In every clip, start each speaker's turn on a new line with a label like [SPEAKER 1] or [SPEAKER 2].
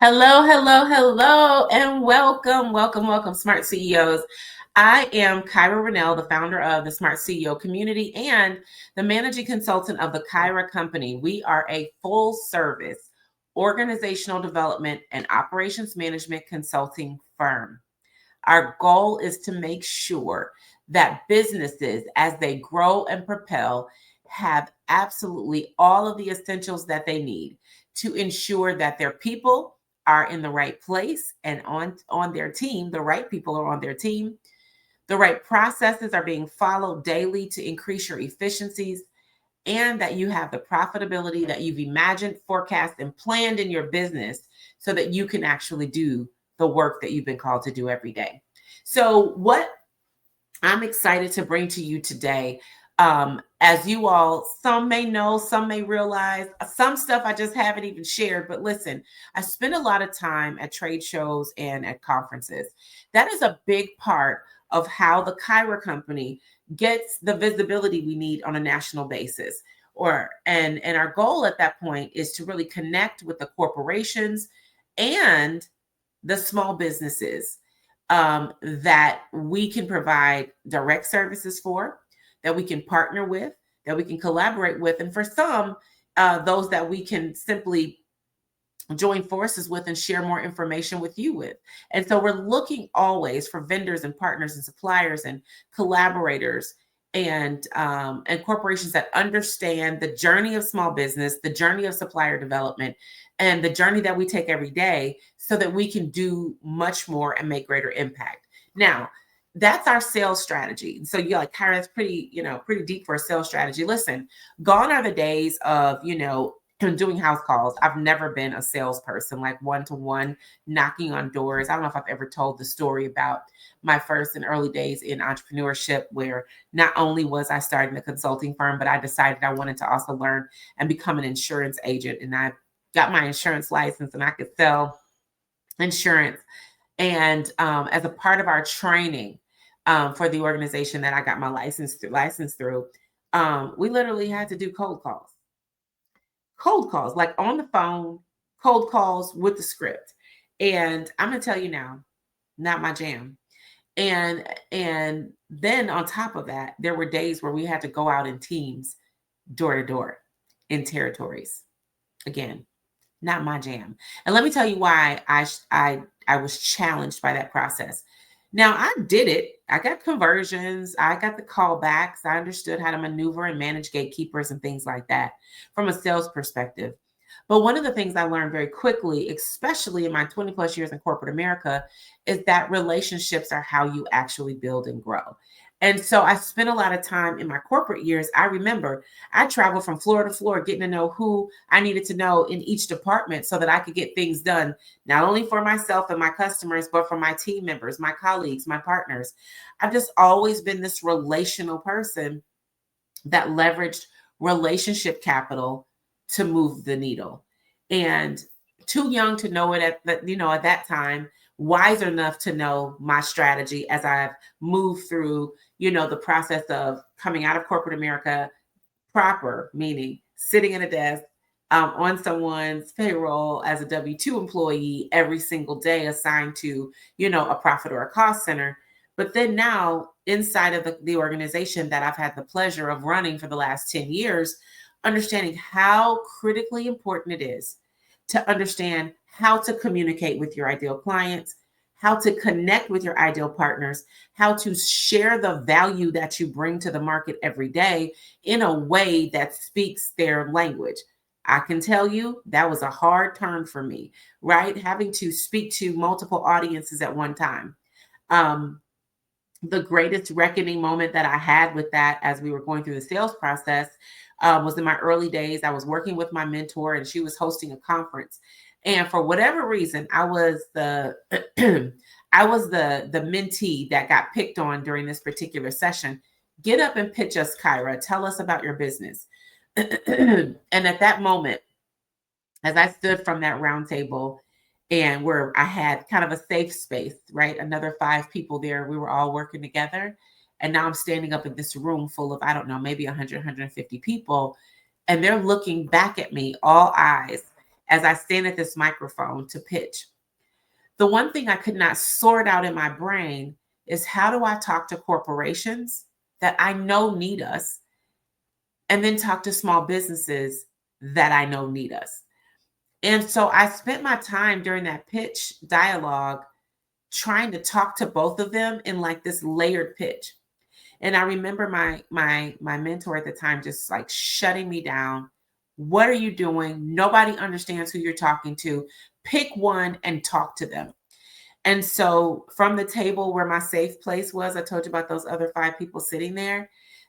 [SPEAKER 1] Hello, hello, hello, and welcome, smart CEOs. I am Kyra Rénell, the founder of the Smart CEO community and the managing consultant of the Kyra Company. We are a full service organizational development and operations management consulting firm. Our goal is to make sure that businesses, as they grow and propel, have absolutely all of the essentials that they need to ensure that their people are in the right place and on their team. The right people are on their team. The right processes are being followed daily to increase your efficiencies, and that you have the profitability that you've imagined, forecast, and planned in your business so that you can actually do the work that you've been called to do every day. So, what I'm excited to bring to you today, as you all, some may know, some may realize, some stuff I just haven't even shared. But listen, I spend a lot of time at trade shows and at conferences. That is a big part of how the Kyra Company gets the visibility we need on a national basis. And our goal at that point is to really connect with the corporations and the small businesses that we can provide direct services for, that we can partner with, that we can collaborate with, and for some, those that we can simply join forces with and share more information with you with. And so we're looking always for vendors and partners and suppliers and collaborators and corporations that understand the journey of small business, the journey of supplier development, and the journey that we take every day so that we can do much more and make greater impact. Now, that's our sales strategy. So you're like, Kyra, that's pretty deep for a sales strategy. Listen, gone are the days of, doing house calls. I've never been a salesperson, like one-to-one knocking on doors. I don't know if I've ever told the story about my first and early days in entrepreneurship, where not only was I starting a consulting firm, but I decided I wanted to also learn and become an insurance agent. And I got my insurance license and I could sell insurance. And as a part of our training for the organization that I got my license through, we literally had to do cold calls, like on the phone, cold calls with the script. And I'm gonna tell you now, not my jam. And then on top of that, there were days where we had to go out in teams, door to door, in territories. Again, not my jam. And let me tell you why I was challenged by that process. Now I did it. I got conversions. I got the callbacks. I understood how to maneuver and manage gatekeepers and things like that from a sales perspective. But one of the things I learned very quickly, especially in my 20 plus years in corporate America, is that relationships are how you actually build and grow. And so I spent a lot of time in my corporate years. I remember I traveled from floor to floor, getting to know who I needed to know in each department so that I could get things done, not only for myself and my customers, but for my team members, my colleagues, my partners. I've just always been this relational person that leveraged relationship capital to move the needle. And too young to know it at that time, wise enough to know my strategy as I've moved through, the process of coming out of corporate America proper, meaning sitting at a desk on someone's payroll as a W-2 employee every single day assigned to, a profit or a cost center. But then now inside of the organization that I've had the pleasure of running for the last 10 years, understanding how critically important it is to understand how to communicate with your ideal clients, how to connect with your ideal partners, how to share the value that you bring to the market every day in a way that speaks their language. I can tell you that was a hard turn for me, right? Having to speak to multiple audiences at one time. The greatest reckoning moment that I had with that as we were going through the sales process was in my early days. I was working with my mentor and she was hosting a conference. And for whatever reason, I was the I was the mentee that got picked on during this particular session. Get up and pitch us, Kyra. Tell us about your business. And at that moment, as I stood from that round table and where I had kind of a safe space, right? Another 5 people there, we were all working together. And now I'm standing up in this room full of, I don't know, maybe 100, 150 people. And they're looking back at me, all eyes, as I stand at this microphone to pitch. The one thing I could not sort out in my brain is, how do I talk to corporations that I know need us, and then talk to small businesses that I know need us? And so I spent my time during that pitch dialogue trying to talk to both of them in like this layered pitch. And I remember my mentor at the time just like shutting me down. What are you doing? Nobody understands who you're talking to. Pick one and talk to them. And so from the table where my safe place was, I told you about those other 5 people sitting there.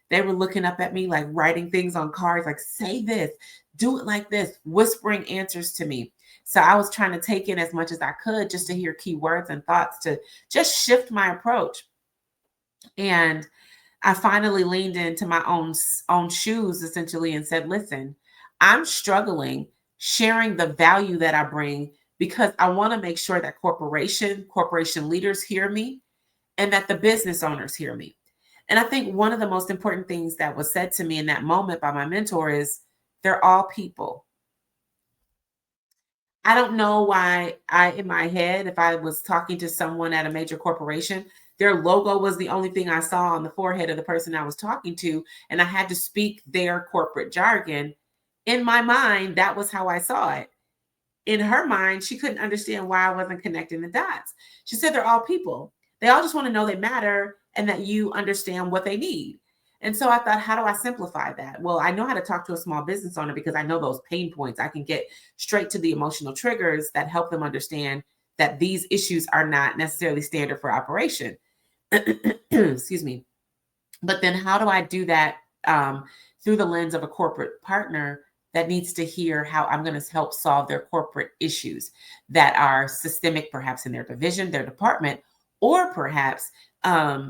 [SPEAKER 1] They were looking up at me, like writing things on cards, like, say this, do it like this, whispering answers to me. So I was trying to take in as much as I could just to hear key words and thoughts to just shift my approach. And I finally leaned into my own shoes, essentially, and said, listen, I'm struggling sharing the value that I bring, because I want to make sure that corporation leaders hear me, and that the business owners hear me. And I think one of the most important things that was said to me in that moment by my mentor is, they're all people. I don't know why in my head, if I was talking to someone at a major corporation, their logo was the only thing I saw on the forehead of the person I was talking to, and I had to speak their corporate jargon. In my mind, that was how I saw it. In her mind, she couldn't understand why I wasn't connecting the dots. She said, they're all people. They all just want to know they matter and that you understand what they need. And so I thought, how do I simplify that? Well, I know how to talk to a small business owner because I know those pain points. I can get straight to the emotional triggers that help them understand that these issues are not necessarily standard for operation. Excuse me. But then how do I do that through the lens of a corporate partner that needs to hear how I'm going to help solve their corporate issues that are systemic, perhaps in their division, their department, or perhaps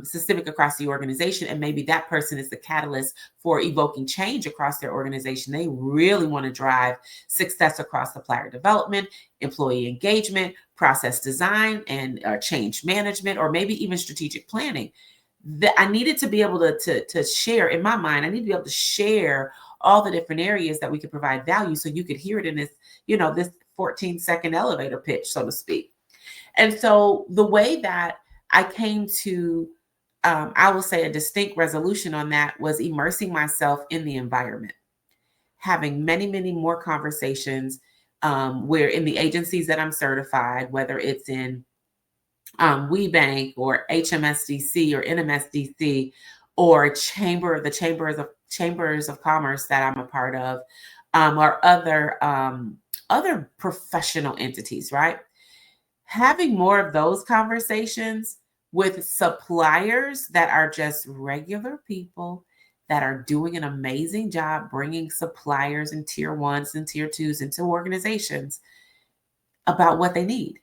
[SPEAKER 1] systemic across the organization. And maybe that person is the catalyst for evoking change across their organization. They really want to drive success across supplier development, employee engagement, process design, and change management, or maybe even strategic planning. That I needed to be able to share, in my mind, I need to be able to share all the different areas that we could provide value, so you could hear it in this, this 14-second elevator pitch, so to speak. And so the way that I came to, I will say, a distinct resolution on that was immersing myself in the environment, having many, many more conversations where in the agencies that I'm certified, whether it's in WeBank or HMSDC or NMSDC or the chambers of commerce that I'm a part of, or other professional entities, right? Having more of those conversations with suppliers that are just regular people that are doing an amazing job bringing suppliers and tier 1s and tier 2s into organizations about what they need.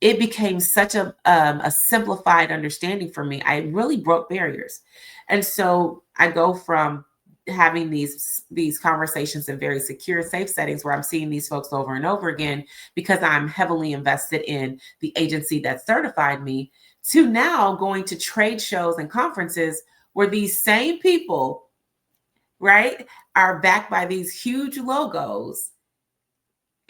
[SPEAKER 1] It became such a simplified understanding for me. I really broke barriers. And so I go from having these conversations in very secure, safe settings where I'm seeing these folks over and over again because I'm heavily invested in the agency that certified me, to now going to trade shows and conferences where these same people, right, are backed by these huge logos,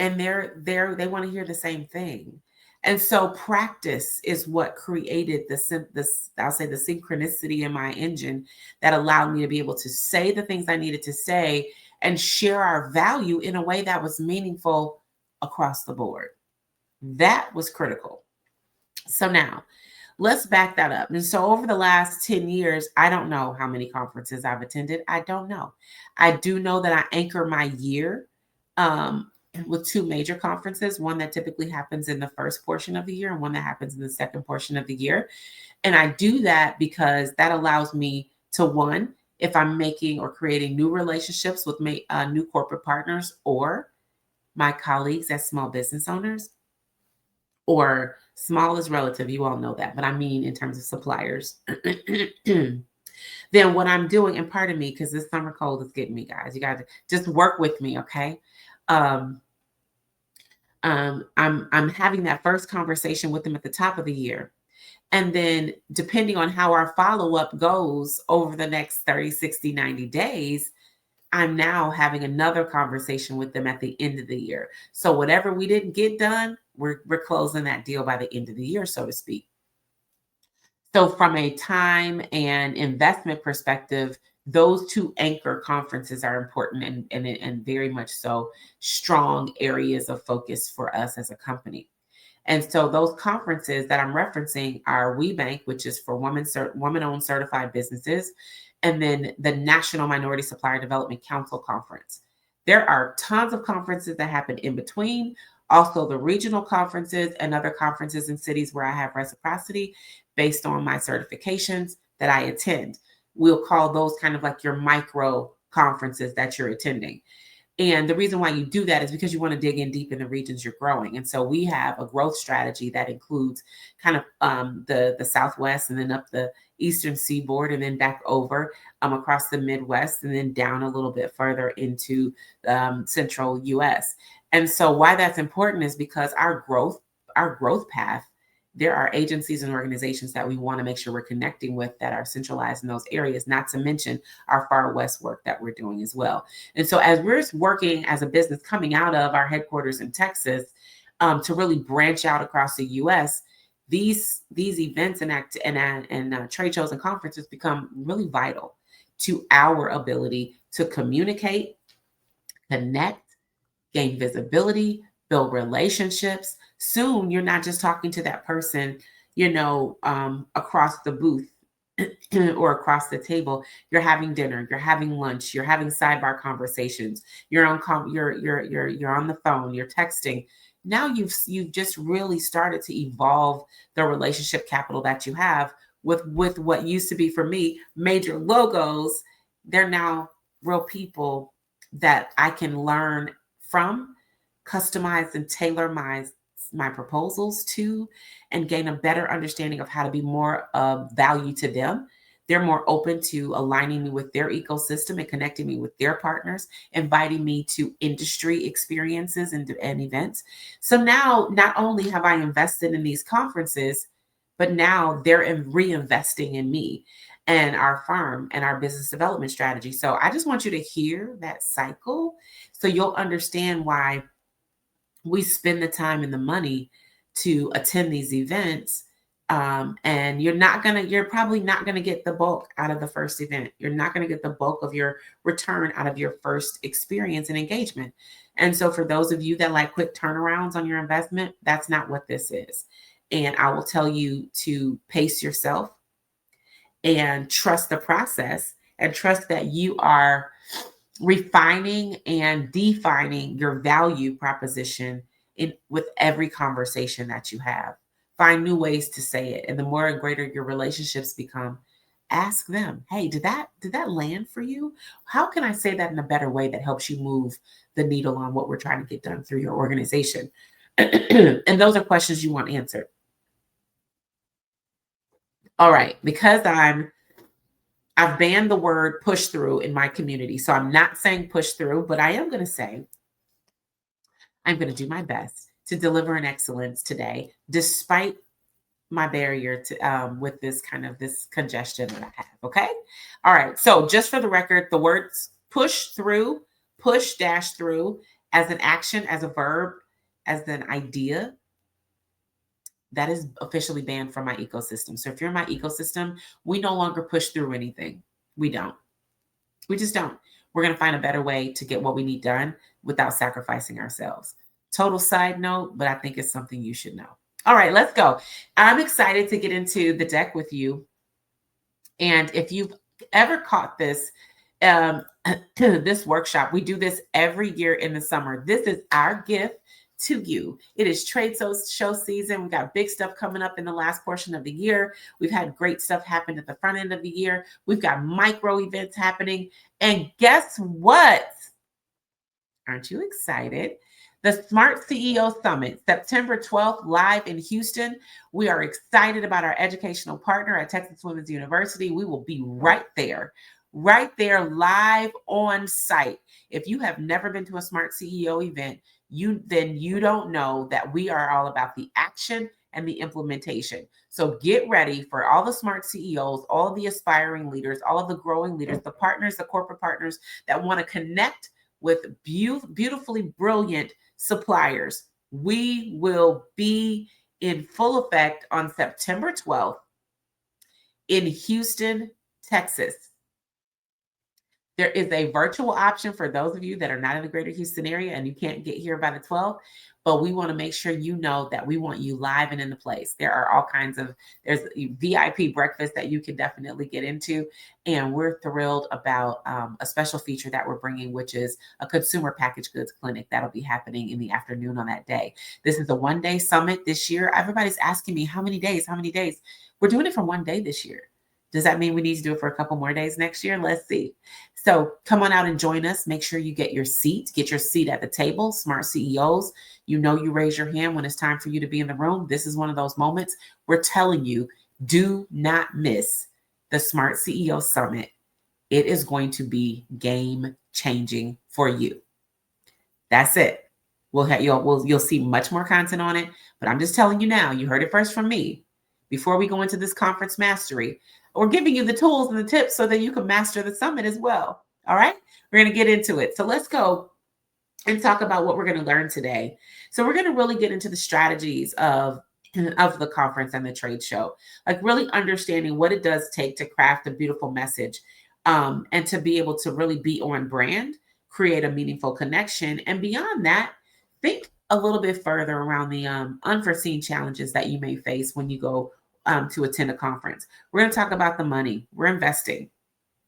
[SPEAKER 1] and they want to hear the same thing. And so practice is what created I'll say, the synchronicity in my engine that allowed me to be able to say the things I needed to say and share our value in a way that was meaningful across the board. That was critical. So now let's back that up. And so over the last 10 years, I don't know how many conferences I've attended. I don't know. I do know that I anchor my year with 2 major conferences, one that typically happens in the first portion of the year and one that happens in the second portion of the year. And I do that because that allows me to, one, if I'm making or creating new relationships with new corporate partners or my colleagues as small business owners, or small is relative, you all know that, but I mean in terms of suppliers, then what I'm doing, and pardon me, because this summer cold is getting me, guys, you got to just work with me, okay? I'm having that first conversation with them at the top of the year. And then depending on how our follow-up goes over the next 30, 60, 90 days, I'm now having another conversation with them at the end of the year. So whatever we didn't get done, we're closing that deal by the end of the year, so to speak. So from a time and investment perspective, those two anchor conferences are important and very much so strong areas of focus for us as a company. And so those conferences that I'm referencing are WeBank, which is for woman-owned certified businesses, and then the National Minority Supplier Development Council Conference. There are tons of conferences that happen in between, also the regional conferences and other conferences in cities where I have reciprocity based on my certifications that I attend. We'll call those kind of like your micro conferences that you're attending. And the reason why you do that is because you want to dig in deep in the regions you're growing. And so we have a growth strategy that includes kind of the Southwest and then up the Eastern Seaboard and then back over across the Midwest and then down a little bit further into Central US. And so why that's important is because our growth path, there are agencies and organizations that we want to make sure we're connecting with that are centralized in those areas, not to mention our far west work that we're doing as well. And so as we're working as a business coming out of our headquarters in Texas to really branch out across the US, these events and trade shows and conferences become really vital to our ability to communicate, connect, gain visibility, build relationships. Soon, you're not just talking to that person, across the booth or across the table. You're having dinner, you're having lunch, you're having sidebar conversations. You're on you're on the phone, you're texting. Now you've just really started to evolve the relationship capital that you have with what used to be for me major logos. They're now real people that I can learn from, customize and tailor my proposals to, and gain a better understanding of how to be more of value to them. They're more open to aligning me with their ecosystem and connecting me with their partners, inviting me to industry experiences and events. So now, not only have I invested in these conferences, but now they're reinvesting in me and our firm and our business development strategy. So I just want you to hear that cycle so you'll understand why we spend the time and the money to attend these events. And you're probably not gonna get the bulk out of the first event. You're not gonna get the bulk of your return out of your first experience and engagement. And so for those of you that like quick turnarounds on your investment, that's not what this is. And I will tell you to pace yourself and trust the process and trust that you are refining and defining your value proposition with every conversation that you have. Find new ways to say it. And the more and greater your relationships become, ask them, hey, did that land for you? How can I say that in a better way that helps you move the needle on what we're trying to get done through your organization? And those are questions you want answered. All right, because I've banned the word push through in my community. So I'm not saying push through, but I am going to say I'm going to do my best to deliver in excellence today, despite my barrier to with this congestion that I have. Okay. All right. So just for the record, the words push through, push dash through as an action, as a verb, as an idea, that is officially banned from my ecosystem. So if you're in my ecosystem, we no longer push through anything. We don't. We just don't. We're going to find a better way to get what we need done without sacrificing ourselves. Total side note, but I think it's something you should know. All right, let's go. I'm excited to get into the deck with you. And if you've ever caught this, this workshop, we do this every year in the summer. This is our gift to you. It is trade show season. We've got big stuff coming up in the last portion of the year. We've had great stuff happen at the front end of the year. We've got micro events happening. And guess what? Aren't you excited? The Smart CEO Summit, September 12th, live in Houston. We are excited about our educational partner at Texas Women's University. We will be right there live on site. If you have never been to a Smart CEO event, you don't know that we are all about the action and the implementation. So get ready for all the smart CEOs, all the aspiring leaders, all of the growing leaders, the partners, the corporate partners that want to connect with beautifully brilliant suppliers. We will be in full effect on September 12th in Houston, Texas. There is a virtual option for those of you that are not in the greater Houston area and you can't get here by the 12th, but we want to make sure you know that we want you live and in the place. There are all kinds of, there's VIP breakfast that you can definitely get into. And we're thrilled about a special feature that we're bringing, which is a consumer packaged goods clinic that'll be happening in the afternoon on that day. This is a one-day summit this year. Everybody's asking me, how many days? How many days? We're doing it for one day this year. Does that mean we need to do it for a couple more days next year? Let's see. So come on out and join us. Make sure you get your seat at the table. Smart CEOs, you raise your hand when it's time for you to be in the room. This is one of those moments. We're telling you, do not miss the Smart CEO Summit. It is going to be game changing for you. That's it. You'll see much more content on it, but I'm just telling you now, you heard it first from me. Before we go into this conference mastery, we're giving you the tools and the tips so that you can master the summit as well. All right, we're going to get into it. So let's go and talk about what we're going to learn today. So we're going to really get into the strategies of the conference and the trade show, like really understanding what it does take to craft a beautiful message, and to be able to really be on brand, create a meaningful connection. And beyond that, think a little bit further around the unforeseen challenges that you may face when you go to attend a conference. We're going to talk about the money. We're investing.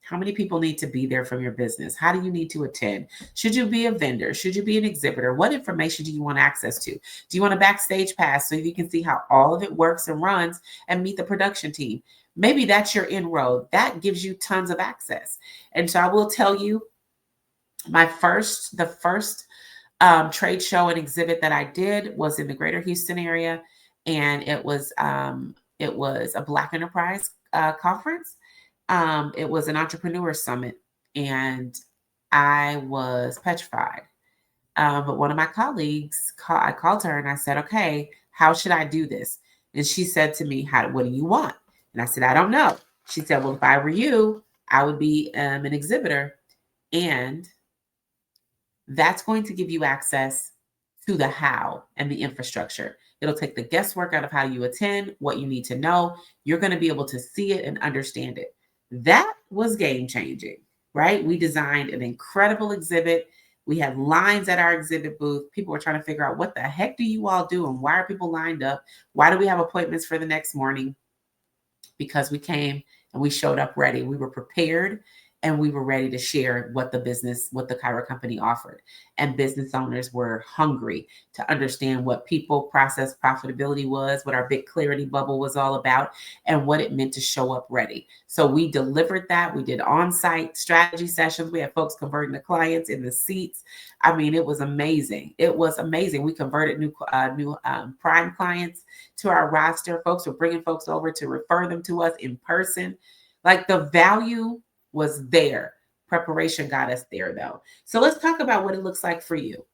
[SPEAKER 1] How many people need to be there from your business? How do you need to attend? Should you be a vendor? Should you be an exhibitor? What information do you want access to? Do you want a backstage pass so you can see how all of it works and runs and meet the production team? Maybe that's your inroad. That gives you tons of access. And so I will tell you, the first trade show and exhibit that I did was in the greater Houston area, and it was a Black Enterprise conference. It was an entrepreneur summit, and I was petrified. But one of my colleagues, I called her and I said, okay, how should I do this? And she said to me, what do you want? And I said, I don't know. She said, well, if I were you, I would be an exhibitor. And that's going to give you access to the how and the infrastructure. It'll take the guesswork out of how you attend, what you need to know. You're going to be able to see it and understand it. That was game changing, right? We designed an incredible exhibit. We had lines at our exhibit booth. People were trying to figure out, what the heck do you all do? And why are people lined up? Why do we have appointments for the next morning? Because we came and we showed up ready. We were prepared and we were ready to share what the Kyra Company offered. And business owners were hungry to understand what people, process, profitability was, what our big clarity bubble was all about, and what it meant to show up ready. So we delivered that. We did on-site strategy sessions. We had folks converting the clients in the seats. I mean, it was amazing. It was amazing. We converted new prime clients to our roster. Folks were bringing folks over to refer them to us in person. Like, the value was there. Preparation got us there, though. So let's talk about what it looks like for you.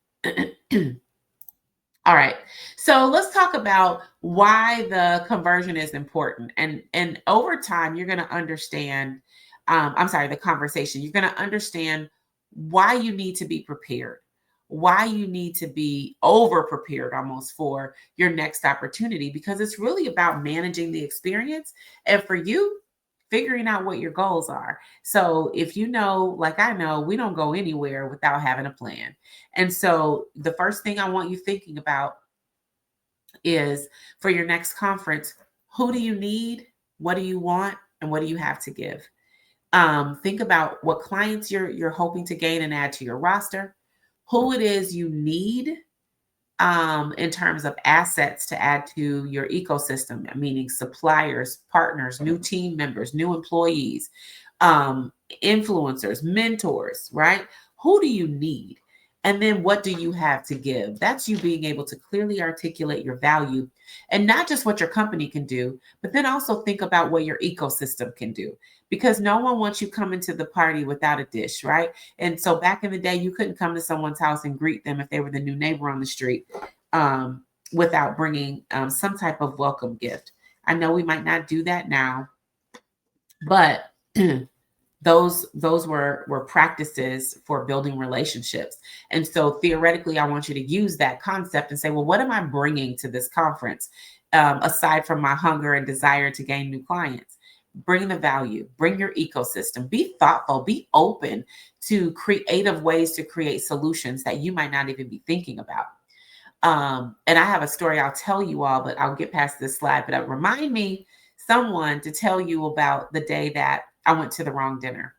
[SPEAKER 1] All right. So let's talk about why the conversion is important. And over time, you're going to understand, the conversation. You're going to understand why you need to be prepared, why you need to be over prepared almost for your next opportunity, because it's really about managing the experience. And for you, figuring out what your goals are. So if you know, like I know, we don't go anywhere without having a plan. And so the first thing I want you thinking about is, for your next conference, who do you need? What do you want? And what do you have to give? Think about what clients you're hoping to gain and add to your roster, who it is you need in terms of assets to add to your ecosystem, meaning suppliers, partners, new team members, new employees, influencers, mentors, right? Who do you need? And then what do you have to give? That's you being able to clearly articulate your value, and not just what your company can do, but then also think about what your ecosystem can do. Because no one wants you coming to the party without a dish, right? And so back in the day, you couldn't come to someone's house and greet them if they were the new neighbor on the street. without bringing some type of welcome gift. I know we might not do that now, but those were practices for building relationships. And so theoretically, I want you to use that concept and say, well, what am I bringing to this conference aside from my hunger and desire to gain new clients? Bring the value, bring your ecosystem, be thoughtful, be open to creative ways to create solutions that you might not even be thinking about. And I have a story I'll tell you all, but I'll get past this slide. But remind me someone to tell you about the day that I went to the wrong dinner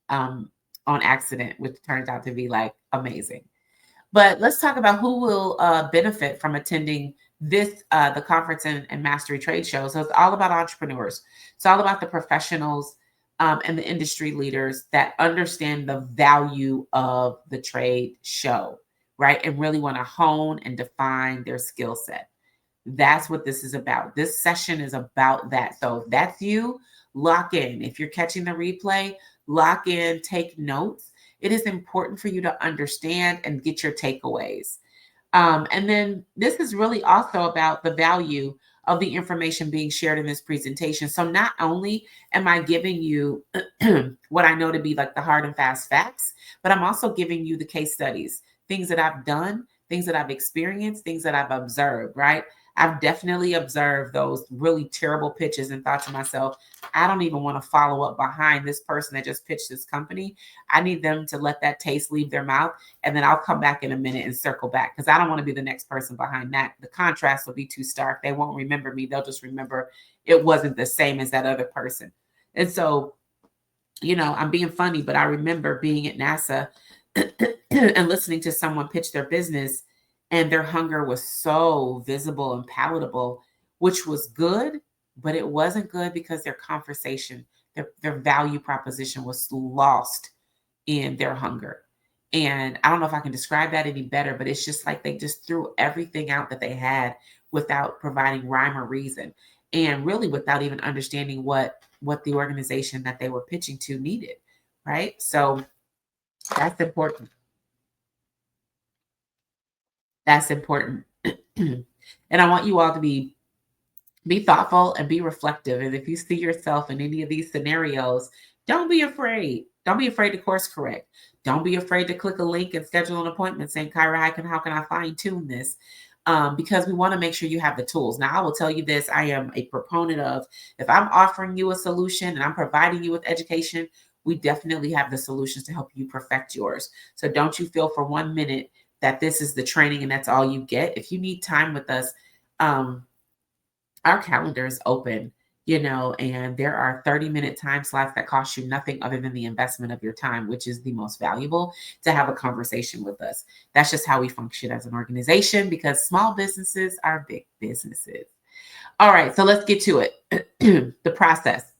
[SPEAKER 1] on accident, which turned out to be like amazing. But let's talk about who will benefit from attending this, the conference and mastery trade show. So it's all about entrepreneurs. It's all about the professionals and the industry leaders that understand the value of the trade show, right? And really want to hone and define their skill set. That's what this is about. This session is about that. So if that's you, lock in. If you're catching the replay, lock in, take notes. It is important for you to understand and get your takeaways. And then this is really also about the value of the information being shared in this presentation. So not only am I giving you what I know to be like the hard and fast facts, but I'm also giving you the case studies, things that I've done, things that I've experienced, things that I've observed, right? I've definitely observed those really terrible pitches and thought to myself, I don't even want to follow up behind this person that just pitched this company. I need them to let that taste leave their mouth. And then I'll come back in a minute and circle back because I don't want to be the next person behind that. The contrast will be too stark. They won't remember me. They'll just remember it wasn't the same as that other person. And so, I'm being funny, but I remember being at NASA and listening to someone pitch their business, and their hunger was so visible and palatable, which was good, but it wasn't good because their conversation, their value proposition was lost in their hunger. And I don't know if I can describe that any better, but it's just like they just threw everything out that they had without providing rhyme or reason, and really without even understanding what the organization that they were pitching to needed, right? So that's important. That's important. And I want you all to be thoughtful and be reflective. And if you see yourself in any of these scenarios, don't be afraid. Don't be afraid to course correct. Don't be afraid to click a link and schedule an appointment saying, Kyra, how can I fine tune this? Because we want to make sure you have the tools. Now, I will tell you this. I am a proponent of, if I'm offering you a solution and I'm providing you with education, we definitely have the solutions to help you perfect yours. So don't you feel for 1 minute that this is the training and that's all you get. If you need time with us, our calendar is open, and there are 30-minute time slots that cost you nothing other than the investment of your time, which is the most valuable, to have a conversation with us. That's just how we function as an organization, because small businesses are big businesses. All right, so let's get to it. The process.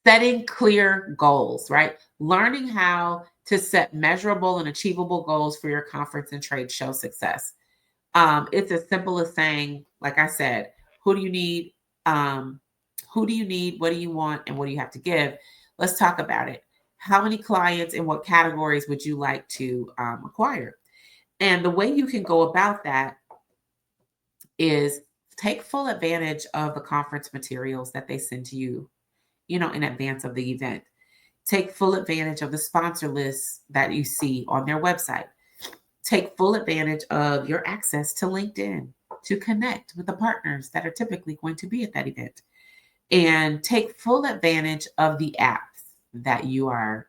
[SPEAKER 1] Setting clear goals, right? Learning how to set measurable and achievable goals for your conference and trade show success. It's as simple as saying, like I said, who do you need? Who do you need? What do you want? And what do you have to give? Let's talk about it. How many clients and what categories would you like to acquire? And the way you can go about that is take full advantage of the conference materials that they send to you, in advance of the event. Take full advantage of the sponsor lists that you see on their website. Take full advantage of your access to LinkedIn to connect with the partners that are typically going to be at that event. And take full advantage of the apps that you are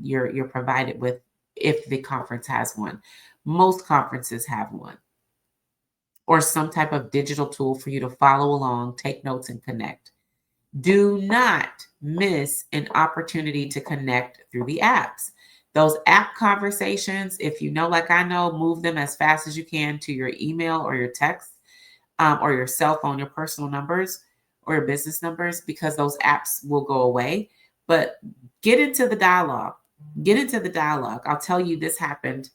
[SPEAKER 1] you're provided with if the conference has one. Most conferences have one, or some type of digital tool for you to follow along, take notes, and connect. Do not miss an opportunity to connect through the apps. Those app conversations, if you know, like I know, move them as fast as you can to your email or your text or your cell phone, your personal numbers or your business numbers, because those apps will go away. But get into the dialogue. Get into the dialogue. I'll tell you, this happened.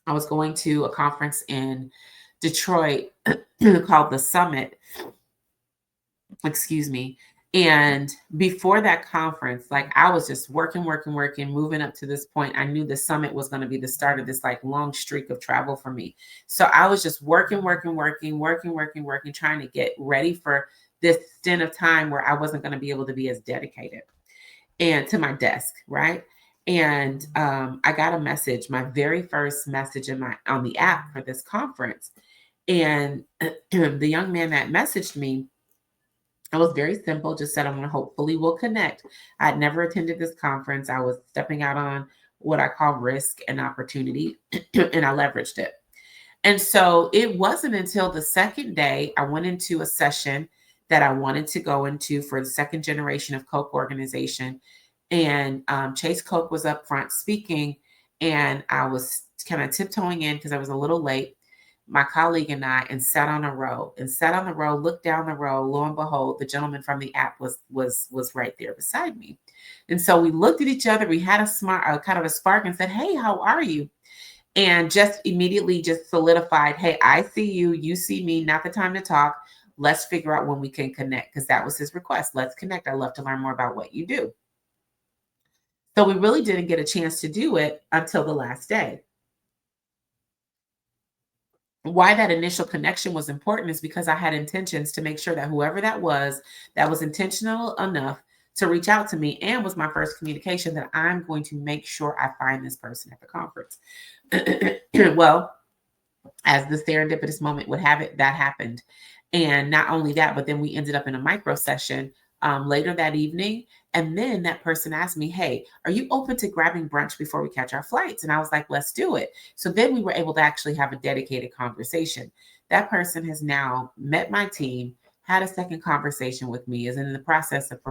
[SPEAKER 1] I was going to a conference in Detroit called the Summit. Excuse me. And before that conference, like I was just working, moving up to this point. I knew the summit was going to be the start of this like long streak of travel for me. So I was just working, trying to get ready for this stint of time where I wasn't going to be able to be as dedicated and to my desk, right? And I got a message, my very first message on the app for this conference. And the young man that messaged me, it was very simple, just said, I'm going to hopefully we'll connect. I'd never attended this conference. I was stepping out on what I call risk and opportunity, and I leveraged it. And so it wasn't until the second day I went into a session that I wanted to go into for the second generation of Coke organization. And Chase Coke was up front speaking, and I was kind of tiptoeing in because I was a little late, my colleague and I, and sat on a row, looked down the row. Lo and behold, the gentleman from the app was right there beside me. And so we looked at each other. We had a kind of a spark and said, "Hey, how are you?" And just immediately just solidified, "Hey, I see you, you see me, not the time to talk. Let's figure out when we can connect," because that was his request. Let's connect. I'd love to learn more about what you do. So we really didn't get a chance to do it until the last day. Why that initial connection was important is because I had intentions to make sure that whoever that was intentional enough to reach out to me, and was my first communication, that I'm going to make sure I find this person at the conference. Well, as the serendipitous moment would have it, that happened. And not only that, but then we ended up in a micro session later that evening. And then that person asked me, "Hey, are you open to grabbing brunch before we catch our flights?" And I was like, "Let's do it." So then we were able to actually have a dedicated conversation. That person has now met my team, had a second conversation with me, is in the process of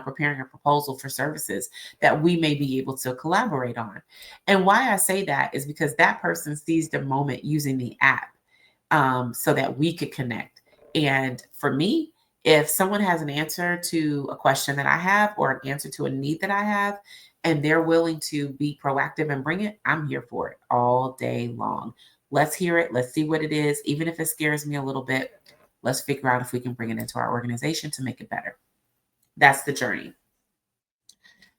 [SPEAKER 1] preparing a proposal for services that we may be able to collaborate on. And why I say that is because that person seized a moment using the app so that we could connect. And for me, if someone has an answer to a question that I have, or an answer to a need that I have, and they're willing to be proactive and bring it, I'm here for it all day long. Let's hear it. Let's see what it is. Even if it scares me a little bit, let's figure out if we can bring it into our organization to make it better. That's the journey.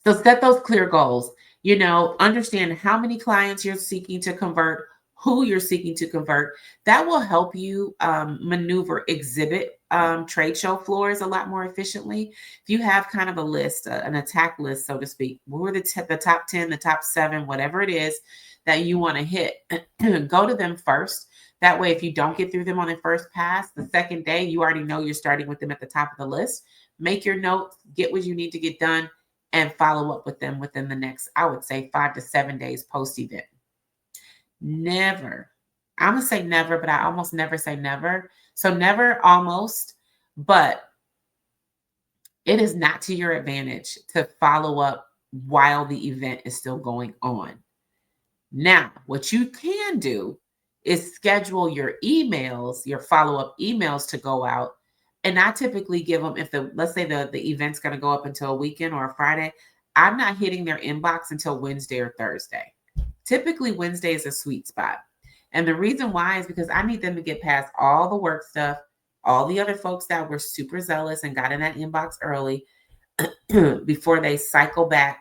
[SPEAKER 1] So set those clear goals. Understand how many clients you're seeking to convert, who you're seeking to convert. That will help you maneuver exhibit trade show floors a lot more efficiently. If you have kind of a list, an attack list, so to speak, who are the top 10, the top 7, whatever it is that you want to hit, go to them first. That way, if you don't get through them on the first pass, the second day, you already know you're starting with them at the top of the list. Make your notes, get what you need to get done, and follow up with them within the next, I would say, 5 to 7 days post-event. Never, I'm going to say never, but I almost never say never. So never, almost, but it is not to your advantage to follow up while the event is still going on. Now, what you can do is schedule your emails, your follow-up emails to go out. And I typically give them, let's say the event's going to go up until a weekend or a Friday, I'm not hitting their inbox until Wednesday or Thursday. Typically, Wednesday is a sweet spot. And the reason why is because I need them to get past all the work stuff, all the other folks that were super zealous and got in that inbox early before they cycle back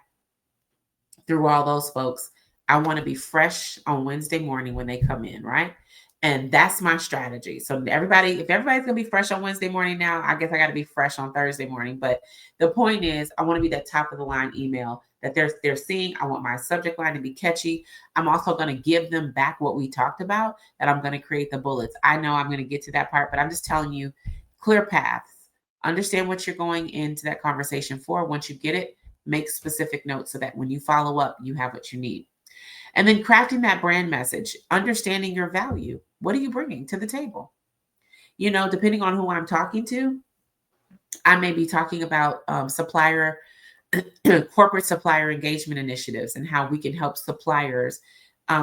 [SPEAKER 1] through all those folks. I want to be fresh on Wednesday morning when they come in, right? And that's my strategy. So if everybody's going to be fresh on Wednesday morning now, I guess I got to be fresh on Thursday morning. But the point is, I want to be that top of the line email that they're seeing. I want my subject line to be catchy. I'm also going to give them back what we talked about, that I'm going to create the bullets. I know I'm going to get to that part, but I'm just telling you, clear paths. Understand what you're going into that conversation for. Once you get it, make specific notes so that when you follow up, you have what you need. And then crafting that brand message, understanding your value. What are you bringing to the table? Depending on who I'm talking to, I may be talking about corporate supplier engagement initiatives, and how we can help suppliers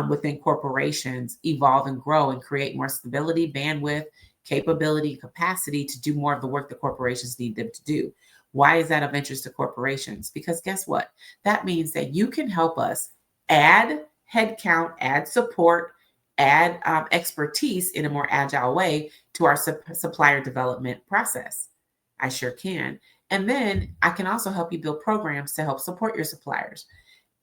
[SPEAKER 1] within corporations evolve and grow and create more stability, bandwidth, capability, capacity to do more of the work that corporations need them to do. Why is that of interest to corporations? Because guess what? That means that you can help us add headcount, add support, add expertise in a more agile way to our supplier development process. I sure can. And then I can also help you build programs to help support your suppliers.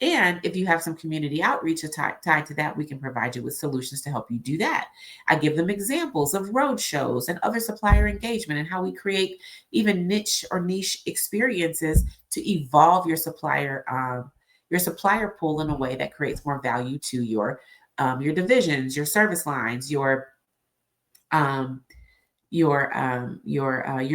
[SPEAKER 1] And if you have some community outreach tied to that, we can provide you with solutions to help you do that. I give them examples of road shows and other supplier engagement and how we create even niche or niche experiences to evolve your supplier pool in a way that creates more value to your divisions, your service lines, um, your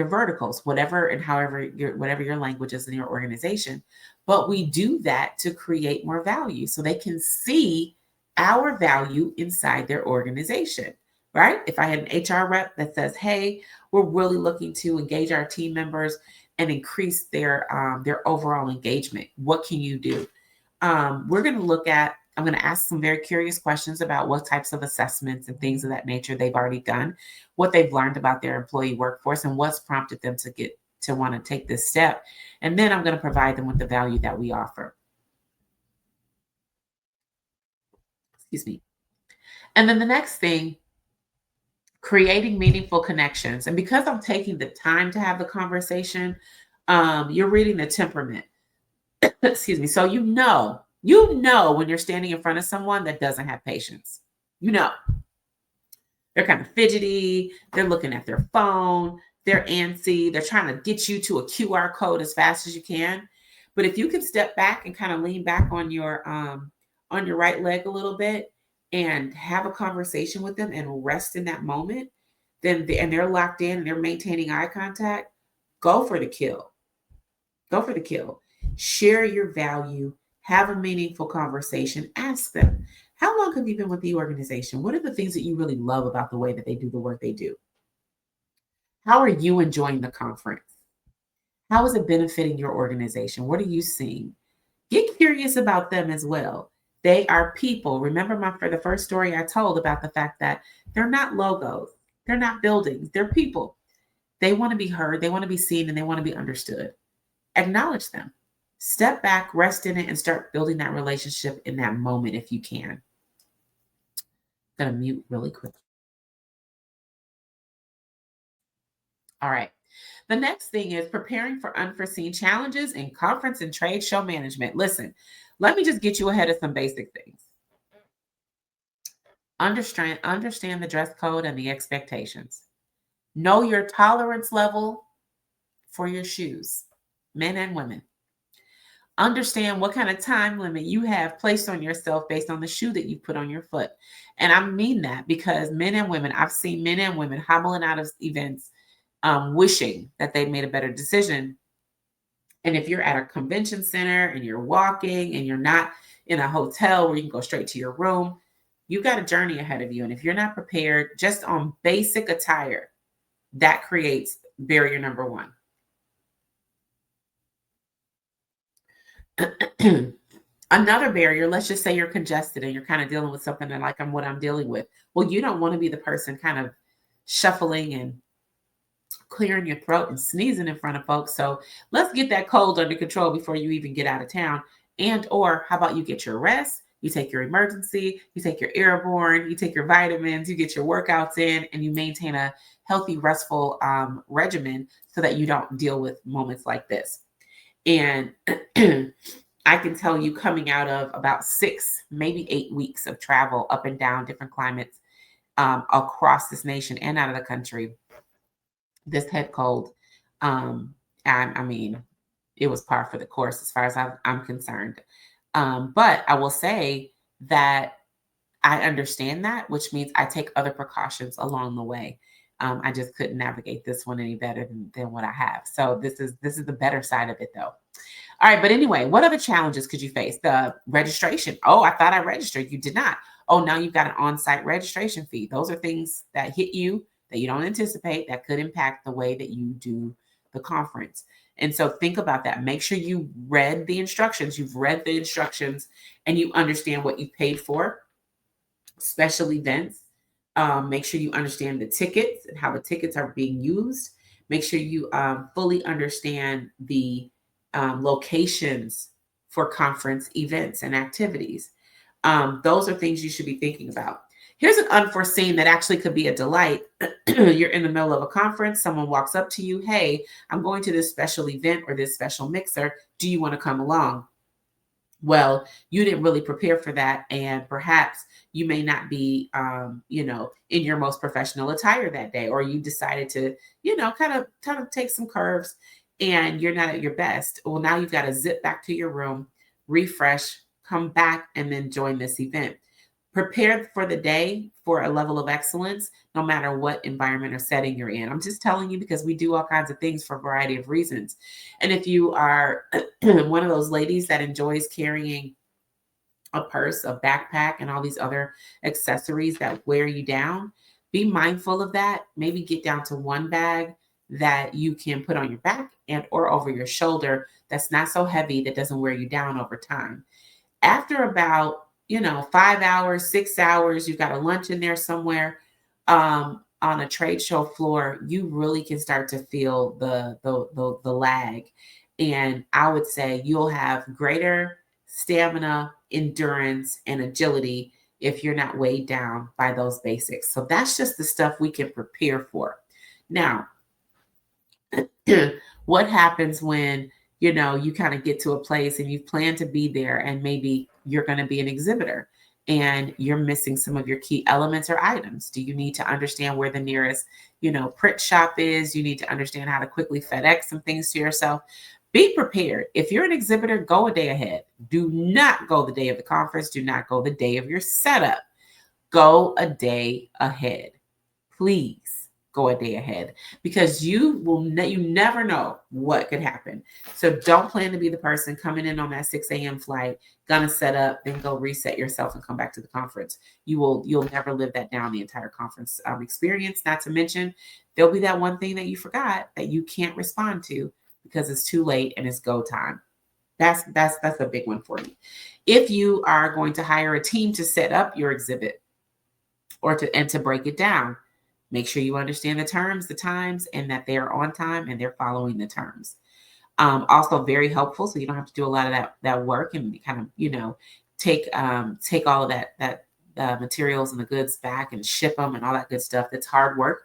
[SPEAKER 1] verticals, whatever and however whatever your language is in your organization. But we do that to create more value so they can see our value inside their organization, right? If I had an HR rep that says, hey, we're really looking to engage our team members and increase their overall engagement, what can you do? We're going to I'm going to ask some very curious questions about what types of assessments and things of that nature they've already done, what they've learned about their employee workforce, and what's prompted them to want to take this step. And then I'm going to provide them with the value that we offer. Excuse me. And then the next thing, creating meaningful connections. And because I'm taking the time to have the conversation, you're reading the temperament. Excuse me. So you know when you're standing in front of someone that doesn't have patience. You know, they're kind of fidgety, they're looking at their phone, they're antsy, they're trying to get you to a QR code as fast as you can. But if you can step back and kind of lean back on your right leg a little bit and have a conversation with them and rest in that moment, and they're locked in and they're maintaining eye contact, go for the kill. Go for the kill. Share your value. Have a meaningful conversation. Ask them, how long have you been with the organization? What are the things that you really love about the way that they do the work they do? How are you enjoying the conference? How is it benefiting your organization? What are you seeing? Get curious about them as well. They are people. Remember for the first story I told about the fact that they're not logos, they're not buildings, they're people. They want to be heard, they want to be seen, and they want to be understood. Acknowledge them. Step back, rest in it, and start building that relationship in that moment if you can. I'm going to mute really quick. All right. The next thing is preparing for unforeseen challenges in conference and trade show management. Listen, let me just get you ahead of some basic things. Understand the dress code and the expectations. Know your tolerance level for your shoes, men and women. Understand what kind of time limit you have placed on yourself based on the shoe that you put on your foot. And I mean that because men and women, I've seen men and women hobbling out of events wishing that they'd made a better decision. And if you're at a convention center and you're walking and you're not in a hotel where you can go straight to your room, you've got a journey ahead of you. And if you're not prepared just on basic attire, that creates barrier number one. Another barrier, let's just say you're congested and you're kind of dealing with something that like what I'm dealing with. Well, you don't want to be the person kind of shuffling and clearing your throat and sneezing in front of folks. So let's get that cold under control before you even get out of town. And or how about you get your rest, you take your emergency, you take your airborne, you take your vitamins, you get your workouts in, and you maintain a healthy, restful regimen so that you don't deal with moments like this. And I can tell you, coming out of about 6, maybe 8 weeks of travel up and down different climates across this nation and out of the country, this head cold, I mean, it was par for the course as far as I'm concerned. But I will say that I understand that, which means I take other precautions along the way. I just couldn't navigate this one any better than what I have. So this is the better side of it, though. All right, but anyway, what other challenges could you face? The registration. Oh, I thought I registered. You did not. Oh, now you've got an on-site registration fee. Those are things that hit you that you don't anticipate that could impact the way that you do the conference. And so think about that. Make sure you read the instructions. You've read the instructions and you understand what you paid for. Special events. Make sure you understand the tickets and how the tickets are being used. Make sure you fully understand the locations for conference events and activities. Those are things you should be thinking about. Here's an unforeseen that actually could be a delight. You're in the middle of a conference. Someone walks up to you. Hey, I'm going to this special event or this special mixer. Do you want to come along? Well, you didn't really prepare for that. And perhaps you may not be, in your most professional attire that day, or you decided to, kind of take some curves and you're not at your best. Well, now you've got to zip back to your room, refresh, come back, and then join this event. Prepared for the day for a level of excellence, no matter what environment or setting you're in. I'm just telling you because we do all kinds of things for a variety of reasons. And if you are one of those ladies that enjoys carrying a purse, a backpack, and all these other accessories that wear you down, be mindful of that. Maybe get down to one bag that you can put on your back and or over your shoulder that's not so heavy, that doesn't wear you down over time. After about 5 hours, 6 hours, you've got a lunch in there somewhere, on a trade show floor, you really can start to feel the lag. And I would say you'll have greater stamina, endurance, and agility if you're not weighed down by those basics. So that's just the stuff we can prepare for. Now, what happens when you kind of get to a place and you plan to be there, and maybe you're going to be an exhibitor and you're missing some of your key elements or items? Do you need to understand where the nearest print shop is? You need to understand how to quickly FedEx some things to yourself. Be prepared. If you're an exhibitor, go a day ahead. Do not go the day of the conference. Do not go the day of your setup. Go a day ahead. Please go a day ahead, because you never know what could happen. So don't plan to be the person coming in on that 6 a.m. flight, gonna set up, then go reset yourself and come back to the conference. You'll never live that down the entire conference experience. Not to mention, there'll be that one thing that you forgot that you can't respond to because it's too late and it's go time. That's a big one for you. If you are going to hire a team to set up your exhibit or to break it down, make sure you understand the terms, the times, and that they are on time and they're following the terms. Also very helpful, so you don't have to do a lot of that work and kind of take all of that materials and the goods back and ship them and all that good stuff. That's hard work.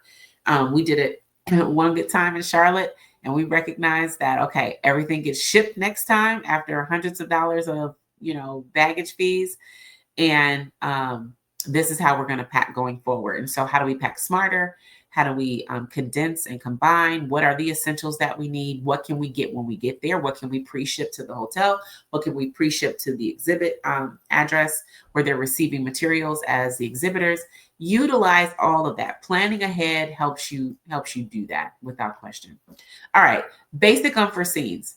[SPEAKER 1] We did it one good time in Charlotte, and we recognized that, okay, everything gets shipped next time after hundreds of dollars of baggage fees, and this is how we're going to pack going forward. And so how do we pack smarter? How do we condense and combine? What are the essentials that we need? What can we get when we get there? What can we pre-ship to the hotel? What can we pre-ship to the exhibit address where they're receiving materials as the exhibitors? Utilize all of that. Planning ahead helps you do that without question. All right, basic unforeseens.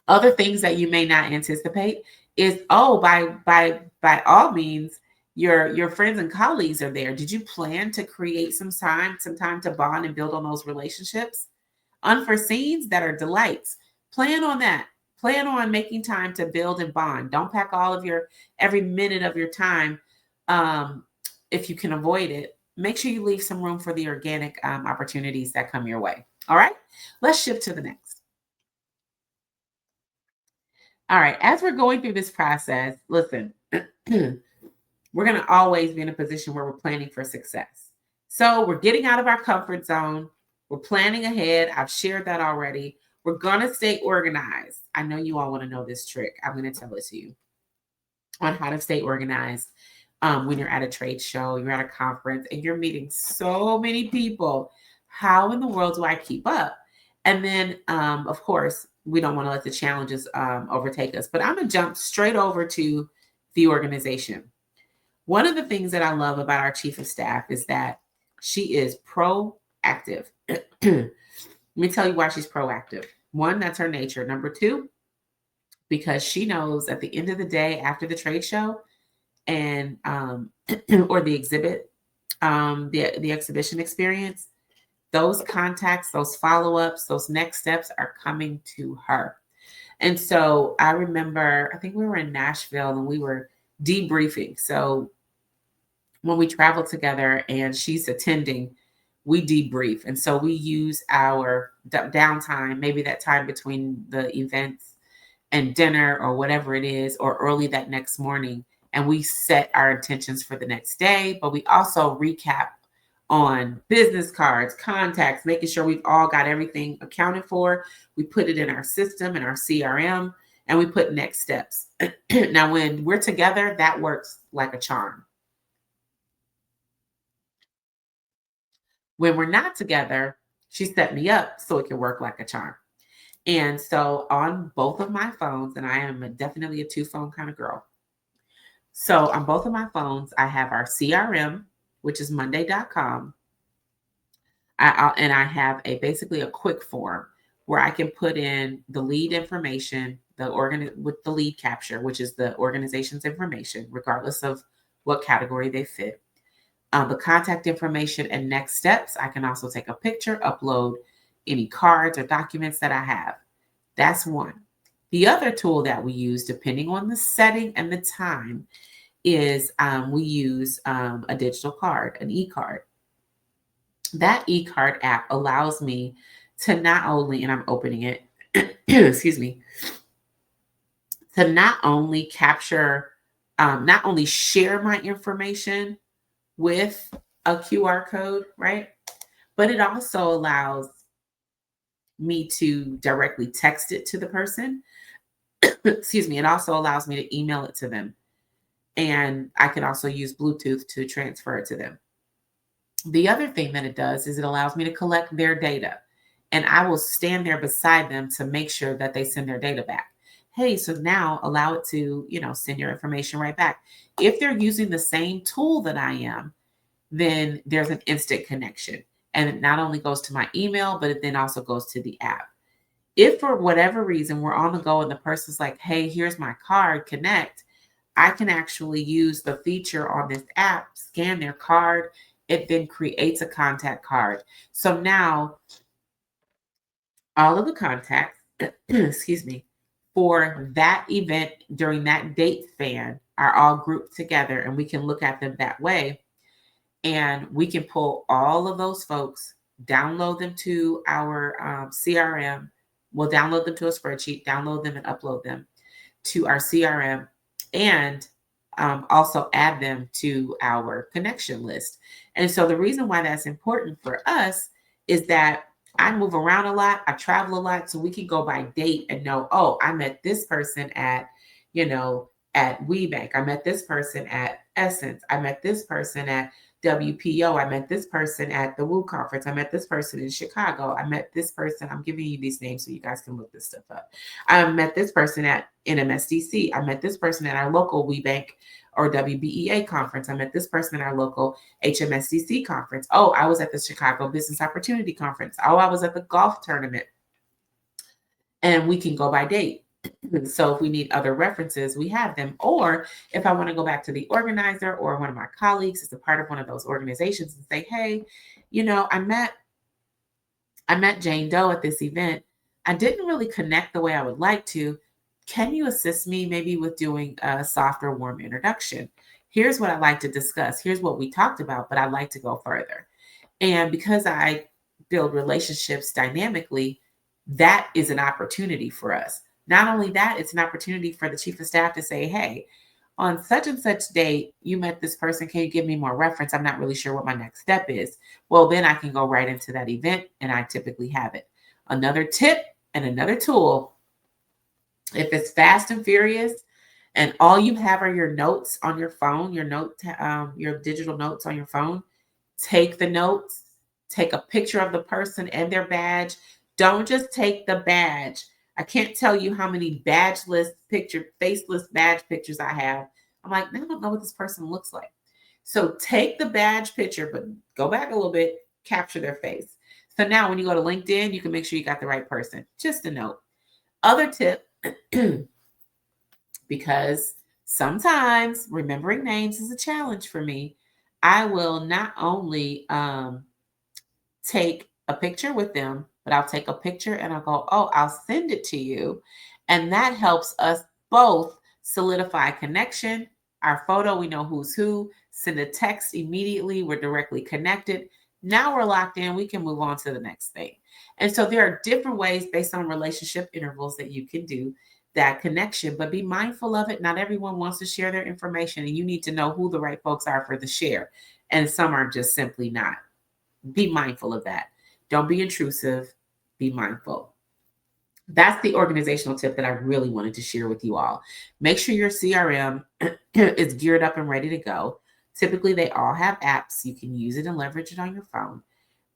[SPEAKER 1] Other things that you may not anticipate is, by all means, your friends and colleagues are there. Did you plan to create some time to bond and build on those relationships? Unforeseens that are delights. Plan on that. Plan on making time to build and bond. Don't pack all of every minute of your time if you can avoid it. Make sure you leave some room for the organic opportunities that come your way. All right, let's shift to the next. All right, as we're going through this process, listen, we're going to always be in a position where we're planning for success. So we're getting out of our comfort zone. We're planning ahead. I've shared that already. We're going to stay organized. I know you all want to know this trick. I'm going to tell it to you on how to stay organized when you're at a trade show, you're at a conference, and you're meeting so many people. How in the world do I keep up? And then, of course, we don't want to let the challenges overtake us. But I'm going to jump straight over to the organization. One of the things that I love about our chief of staff is that she is proactive. Let me tell you why she's proactive. One, that's her nature. Number two, because she knows at the end of the day, after the trade show and or the exhibit, the exhibition experience, those contacts, those follow-ups, those next steps are coming to her. And so I remember, I think we were in Nashville and we were debriefing. So when we travel together and she's attending, we debrief. And so we use our downtime, maybe that time between the events and dinner or whatever it is, or early that next morning, and we set our intentions for the next day, but we also recap on business cards, contacts, making sure we've all got everything accounted for. We put it in our system, in our CRM, and we put next steps. Now, when we're together, that works like a charm. When we're not together, she set me up so it can work like a charm. And so on both of my phones, and I am definitely a 2-phone kind of girl. So on both of my phones, I have our CRM, which is monday.com. And I have basically a quick form where I can put in the lead information, with the lead capture, which is the organization's information, regardless of what category they fit. The contact information and next steps. I can also take a picture, upload any cards or documents that I have. That's one. The other tool that we use, depending on the setting and the time, is we use a digital card, an e-card. That e-card app allows me to not only, and I'm opening it, excuse me, to not only capture, not only share my information with a QR code, right? But it also allows me to directly text it to the person. Excuse me. It also allows me to email it to them. And I can also use Bluetooth to transfer it to them. The other thing that it does is it allows me to collect their data. And I will stand there beside them to make sure that they send their data back. Hey, so now allow it to, send your information right back. If they're using the same tool that I am, then there's an instant connection. And it not only goes to my email, but it then also goes to the app. If for whatever reason we're on the go and the person's like, hey, here's my card, connect, I can actually use the feature on this app, scan their card. It then creates a contact card. So now all of the contacts, excuse me, for that event during that date span are all grouped together, and we can look at them that way. And we can pull all of those folks, download them to our CRM. We'll download them to a spreadsheet, download them and upload them to our CRM, and also add them to our connection list. And so the reason why that's important for us is that I move around a lot, I travel a lot, so we can go by date and know, oh, I met this person at WeBank. I met this person at Essence. I met this person at WPO. I met this person at the Woo Conference. I met this person in Chicago. I met this person. I'm giving you these names so you guys can look this stuff up. I met this person at NMSDC. I met this person at our local WeBank or WBEA conference. I met this person at our local HMSDC conference. Oh, I was at the Chicago Business Opportunity Conference. Oh, I was at the golf tournament. And we can go by date. So if we need other references, we have them. Or if I want to go back to the organizer or one of my colleagues as a part of one of those organizations and say, hey, I met Jane Doe at this event. I didn't really connect the way I would like to. Can you assist me maybe with doing a softer, warm introduction? Here's what I'd like to discuss. Here's what we talked about, but I'd like to go further. And because I build relationships dynamically, that is an opportunity for us. Not only that, it's an opportunity for the chief of staff to say, hey, on such and such date, you met this person. Can you give me more reference? I'm not really sure what my next step is. Well, then I can go right into that event, and I typically have it. Another tip and another tool, if it's fast and furious and all you have are your notes on your phone, your digital notes on your phone, take the notes, take a picture of the person and their badge. Don't just take the badge. I can't tell you how many faceless badge pictures I have. I'm like, I don't know what this person looks like. So take the badge picture, but go back a little bit, capture their face. So now when you go to LinkedIn, you can make sure you got the right person. Just a note. Other tip, because sometimes remembering names is a challenge for me, I will not only take a picture with them, but I'll take a picture and I'll go, oh, I'll send it to you. And that helps us both solidify connection. Our photo, we know who's who. Send a text immediately. We're directly connected. Now we're locked in. We can move on to the next thing. And so there are different ways based on relationship intervals that you can do that connection, but be mindful of it. Not everyone wants to share their information, and you need to know who the right folks are for the share. And some are just simply not. Be mindful of that. Don't be intrusive. Be mindful. That's the organizational tip that I really wanted to share with you all. Make sure your CRM is geared up and ready to go. Typically, they all have apps. You can use it and leverage it on your phone,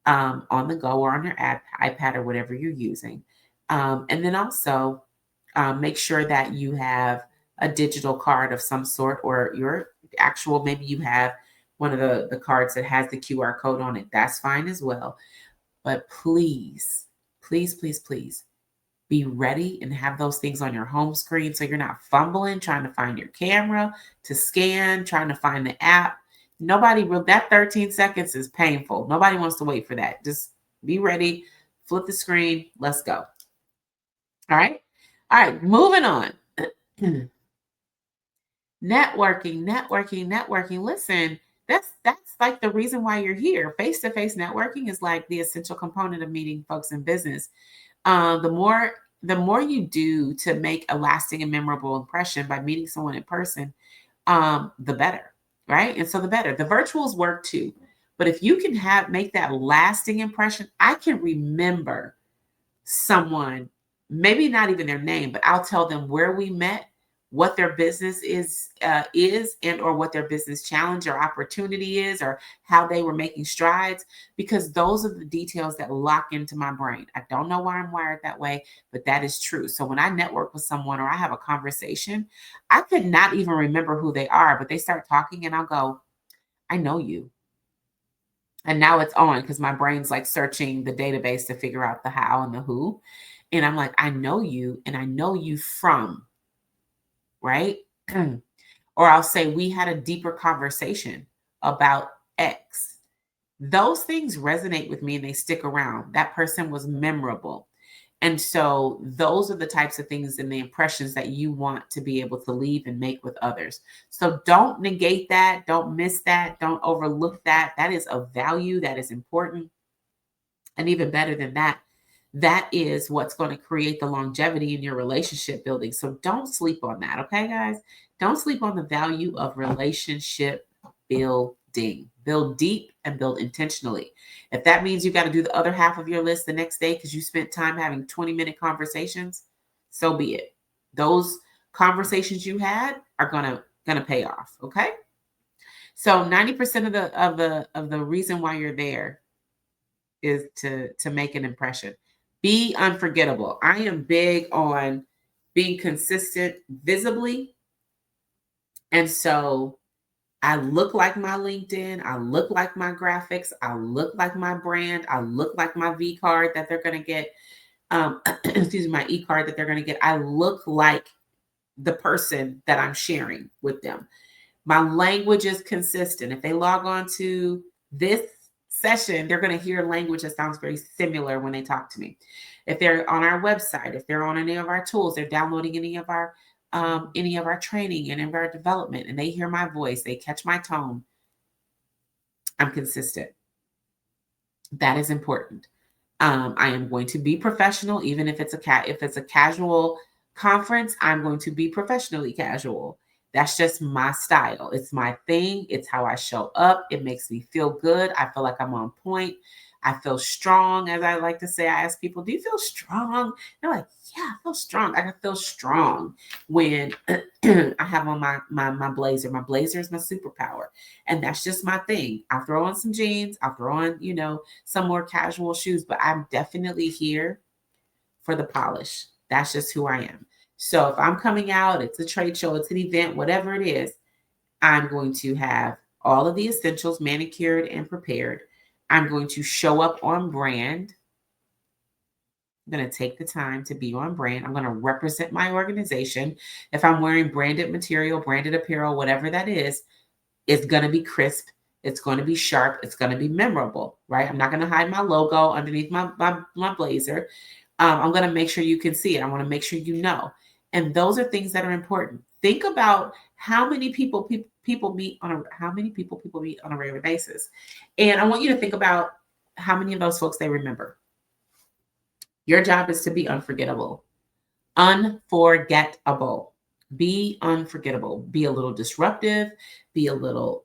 [SPEAKER 1] on the go, or on your iPad, or whatever you're using. And then also make sure that you have a digital card of some sort, or your actual, maybe you have one of the cards that has the QR code on it. That's fine as well. But please, please, please, please be ready and have those things on your home screen so you're not fumbling, trying to find your camera to scan, trying to find the app. That 13 seconds is painful. Nobody wants to wait for that. Just be ready, flip the screen, let's go. All right. All right, moving on. Networking. Listen, that's like the reason why you're here. Face-to-face networking is like the essential component of meeting folks in business. The more you do to make a lasting and memorable impression by meeting someone in person, the better, right? And so the better. The virtuals work too, but if you can make that lasting impression, I can remember someone, maybe not even their name, but I'll tell them where we met, what their business is and or what their business challenge or opportunity is, or how they were making strides, because those are the details that lock into my brain. I don't know why I'm wired that way, but that is true. So when I network with someone or I have a conversation, I could not even remember who they are, but they start talking and I'll go, I know you. And now it's on because my brain's like searching the database to figure out the how and the who. And I'm like, I know you, and I know you from, right? Or I'll say, we had a deeper conversation about X. Those things resonate with me and they stick around. That person was memorable. And so those are the types of things and the impressions that you want to be able to leave and make with others. So don't negate that. Don't miss that. Don't overlook that. That is of value. That is important. And even better than that, that is what's going to create the longevity in your relationship building. So don't sleep on that. Okay, guys? Don't sleep on the value of relationship building. Build deep and build intentionally. If that means you got to do the other half of your list the next day because you spent time having 20-minute conversations, so be it. Those conversations you had are gonna pay off. Okay. So 90% of the reason why you're there is to make an impression. Be unforgettable. I am big on being consistent visibly. And so I look like my LinkedIn, I look like my graphics, I look like my brand, I look like my V card that they're going to get, excuse me, my E card that they're going to get. I look like the person that I'm sharing with them. My language is consistent. If they log on to this session, they're going to hear language that sounds very similar when they talk to me. If they're on our website, if they're on any of our tools, they're downloading any of our training and in our development, and they hear my voice, they catch my tone, I'm consistent. That is important. I am going to be professional, even if it's a casual conference. I'm going to be professionally casual. That's just my style. It's my thing. It's how I show up. It makes me feel good. I feel like I'm on point. I feel strong, as I like to say. I ask people, do you feel strong? They're like, yeah, I feel strong. I feel strong when I have on my blazer. My blazer is my superpower. And that's just my thing. I'll throw on some jeans. I'll throw on, some more casual shoes, but I'm definitely here for the polish. That's just who I am. So if I'm coming out, it's a trade show, it's an event, whatever it is, I'm going to have all of the essentials manicured and prepared. I'm going to show up on brand. I'm going to take the time to be on brand. I'm going to represent my organization. If I'm wearing branded material, branded apparel, whatever that is, it's going to be crisp. It's going to be sharp. It's going to be memorable, right? I'm not going to hide my logo underneath my blazer. I'm going to make sure you can see it. I want to make sure you know. And those are things that are important. Think about how many people meet on a regular basis. And I want you to think about how many of those folks they remember. Your job is to be unforgettable. Unforgettable. Be unforgettable. Be a little disruptive. Be a little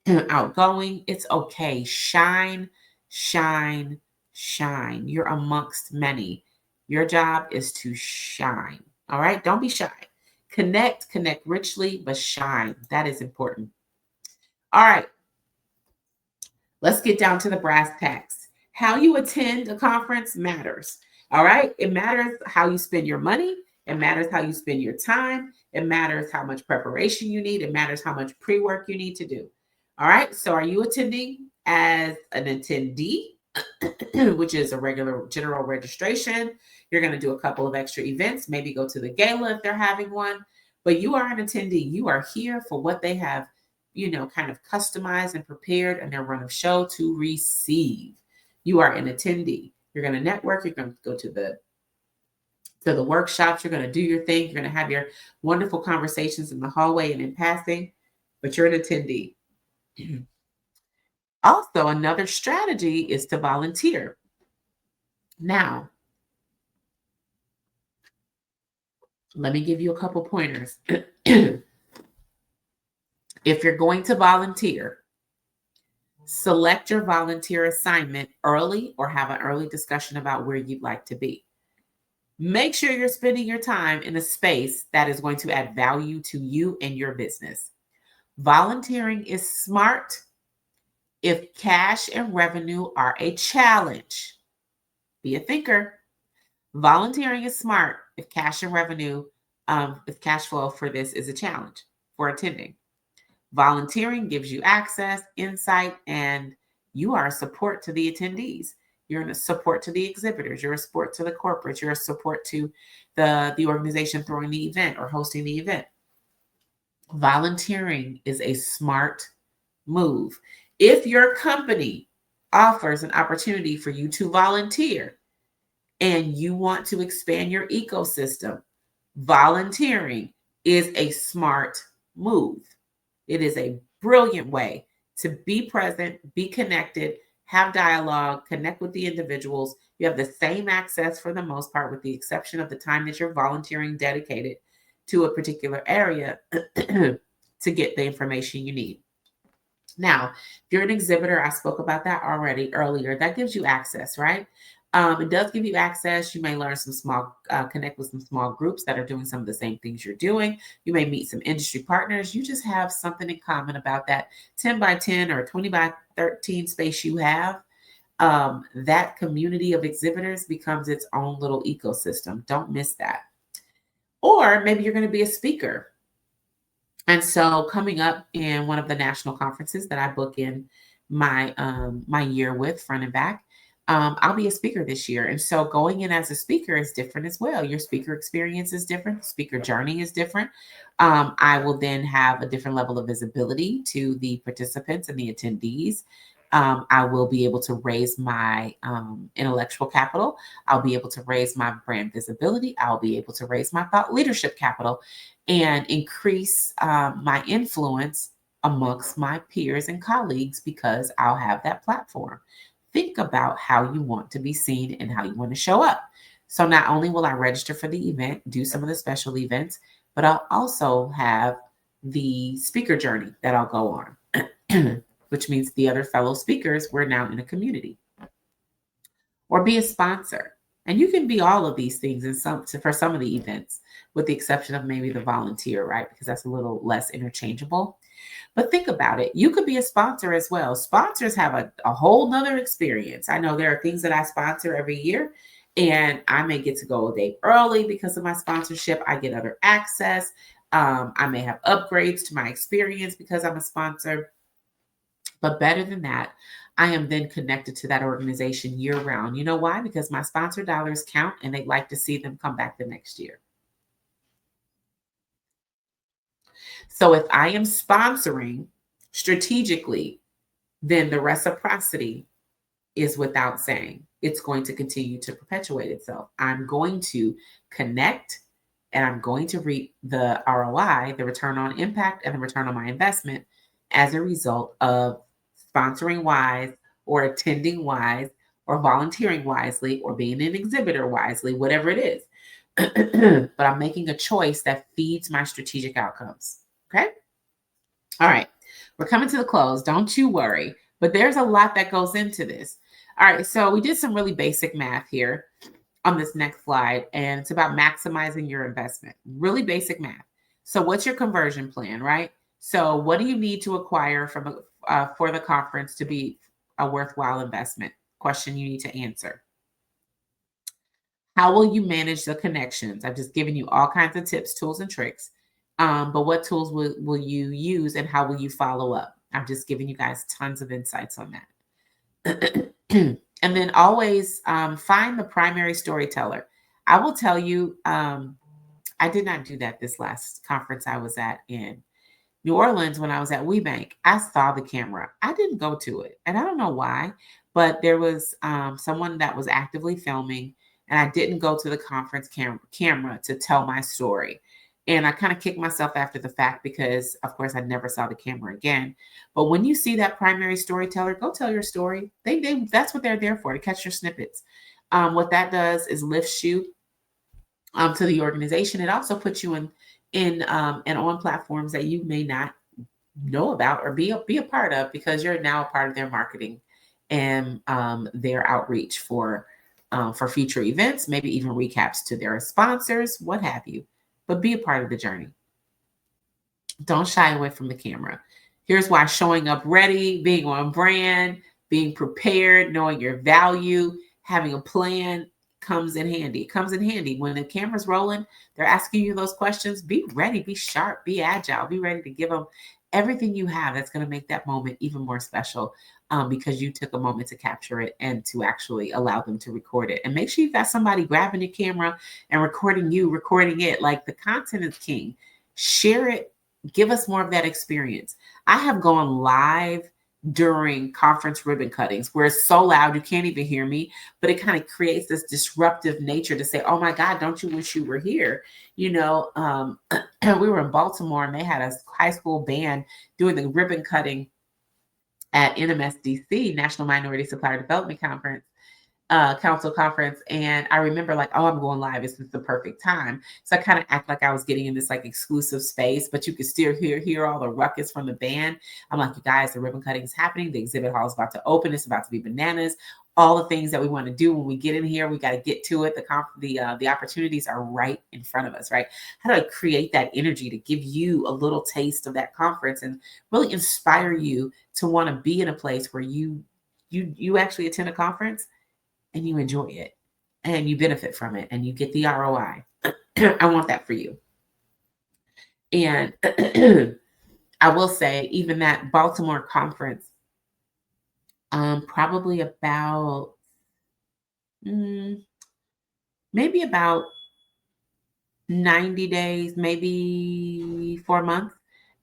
[SPEAKER 1] outgoing. It's okay. Shine, shine, shine. You're amongst many. Your job is to shine. All right. Don't be shy. Connect richly, but shine. That is important. All right. Let's get down to the brass tacks. How you attend a conference matters. All right. It matters how you spend your money. It matters how you spend your time. It matters how much preparation you need. It matters how much pre work you need to do. All right. So, are you attending as an attendee, which is a regular general registration? You're going to do a couple of extra events, maybe go to the gala if they're having one, but you are an attendee. You are here for what they have, kind of customized and prepared in their run of show to receive. You are an attendee. You're going to network. You're going to go to the workshops. You're going to do your thing. You're going to have your wonderful conversations in the hallway and in passing, but you're an attendee. Also, another strategy is to volunteer. Now, let me give you a couple pointers. If you're going to volunteer, select your volunteer assignment early or have an early discussion about where you'd like to be. Make sure you're spending your time in a space that is going to add value to you and your business. Volunteering is smart if cash and revenue are a challenge. Be a thinker. Volunteering is smart if cash and revenue, if cash flow for this is a challenge for attending. Volunteering gives you access, insight, and you are a support to the attendees. You're a support to the exhibitors. You're a support to the corporates. You're a support to the organization throwing the event or hosting the event. Volunteering is a smart move. If your company offers an opportunity for you to volunteer and you want to expand your ecosystem, volunteering is a smart move. It is a brilliant way to be present, be connected, have dialogue, connect with the individuals. You have the same access for the most part, with the exception of the time that you're volunteering dedicated to a particular area to get the information you need. Now, if you're an exhibitor, I spoke about that already earlier. That gives you access, right? It does give you access. You may learn connect with some small groups that are doing some of the same things you're doing. You may meet some industry partners. You just have something in common about that 10 by 10 or 20 by 13 space you have. That community of exhibitors becomes its own little ecosystem. Don't miss that. Or maybe you're going to be a speaker. And so coming up in one of the national conferences that I book in my year with, front and back, I'll be a speaker this year. And so going in as a speaker is different as well. Your speaker experience is different. Speaker journey is different. I will then have a different level of visibility to the participants and the attendees. I will be able to raise my intellectual capital. I'll be able to raise my brand visibility. I'll be able to raise my thought leadership capital and increase my influence amongst my peers and colleagues because I'll have that platform. Think about how you want to be seen and how you want to show up. So not only will I register for the event, do some of the special events, but I'll also have the speaker journey that I'll go on, which means the other fellow speakers, we're now in a community. Or be a sponsor. And you can be all of these things for some of the events, with the exception of maybe the volunteer, right? Because that's a little less interchangeable. But think about it. You could be a sponsor as well. Sponsors have a whole nother experience. I know there are things that I sponsor every year, and I may get to go a day early because of my sponsorship. I get other access. I may have upgrades to my experience because I'm a sponsor. But better than that, I am then connected to that organization year round. You know why? Because my sponsor dollars count and they'd like to see them come back the next year. So if I am sponsoring strategically, then the reciprocity is without saying. It's going to continue to perpetuate itself. I'm going to connect and I'm going to reap the ROI, the return on impact, and the return on my investment as a result of sponsoring wise or attending wise or volunteering wisely or being an exhibitor wisely, whatever it is. but I'm making a choice that feeds my strategic outcomes. Okay. All right. We're coming to the close. Don't you worry. But there's a lot that goes into this. All right. So we did some really basic math here on this next slide, and it's about maximizing your investment. Really basic math. So what's your conversion plan, right? So what do you need to acquire from for the conference to be a worthwhile investment? Question you need to answer. How will you manage the connections? I've just given you all kinds of tips, tools, and tricks. But what tools will you use, and how will you follow up? I've just given you guys tons of insights on that. And then always find the primary storyteller. I will tell you, I did not do that this last conference I was at in New Orleans when I was at WeBank. I saw the camera. I didn't go to it. And I don't know why, but there was someone that was actively filming, and I didn't go to the conference camera to tell my story. And I kind of kicked myself after the fact because, of course, I never saw the camera again. But when you see that primary storyteller, go tell your story. That's what they're there for, to catch your snippets. What that does is lifts you to the organization. It also puts you in and on platforms that you may not know about or be a part of, because you're now a part of their marketing and their outreach for future events, maybe even recaps to their sponsors, what have you. But be a part of the journey. Don't shy away from the camera. Here's why: showing up ready, being on brand, being prepared, knowing your value, having a plan comes in handy. It comes in handy when the camera's rolling. They're asking you those questions. Be ready, be sharp, be agile, be ready to give them everything you have. That's going to make that moment even more special, because you took a moment to capture it and to actually allow them to record it. And make sure you've got somebody grabbing your camera and recording you, recording it. Like, the content is king. Share it. Give us more of that experience. I have gone live during conference ribbon cuttings where it's so loud you can't even hear me, but it kind of creates this disruptive nature to say, oh my God, don't you wish you were here? We were in Baltimore, and they had a high school band doing the ribbon cutting at NMSDC, National Minority Supplier Development Conference. Council conference, and I remember like, oh, I'm going live. This is the perfect time. So I kind of act like I was getting in this like exclusive space, but you could still hear all the ruckus from the band. I'm like, you guys, the ribbon cutting is happening. The exhibit hall is about to open. It's about to be bananas. All the things that we want to do when we get in here, we got to get to it. The opportunities are right in front of us, right? How do I create that energy to give you a little taste of that conference and really inspire you to want to be in a place where you actually attend a conference and you enjoy it and you benefit from it and you get the ROI. I want that for you. And I will say, even that Baltimore conference, probably about maybe about 90 days, maybe 4 months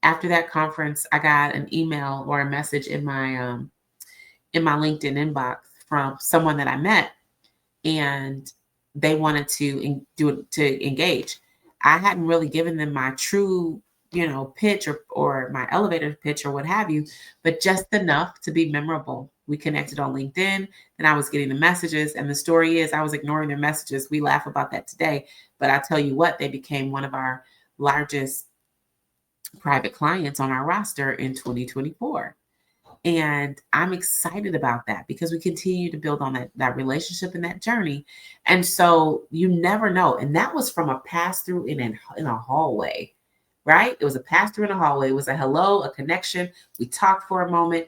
[SPEAKER 1] after that conference, I got an email or a message in my LinkedIn inbox from someone that I met, and they wanted to engage. I hadn't really given them my true, pitch or my elevator pitch or what have you, but just enough to be memorable. We connected on LinkedIn, and I was getting the messages. And the story is, I was ignoring their messages. We laugh about that today, but I tell you what, they became one of our largest private clients on our roster in 2024. And I'm excited about that because we continue to build on that relationship and that journey. And so you never know. And that was from a pass-through in a hallway, right? It was a pass-through in a hallway. It was a hello, a connection. We talked for a moment,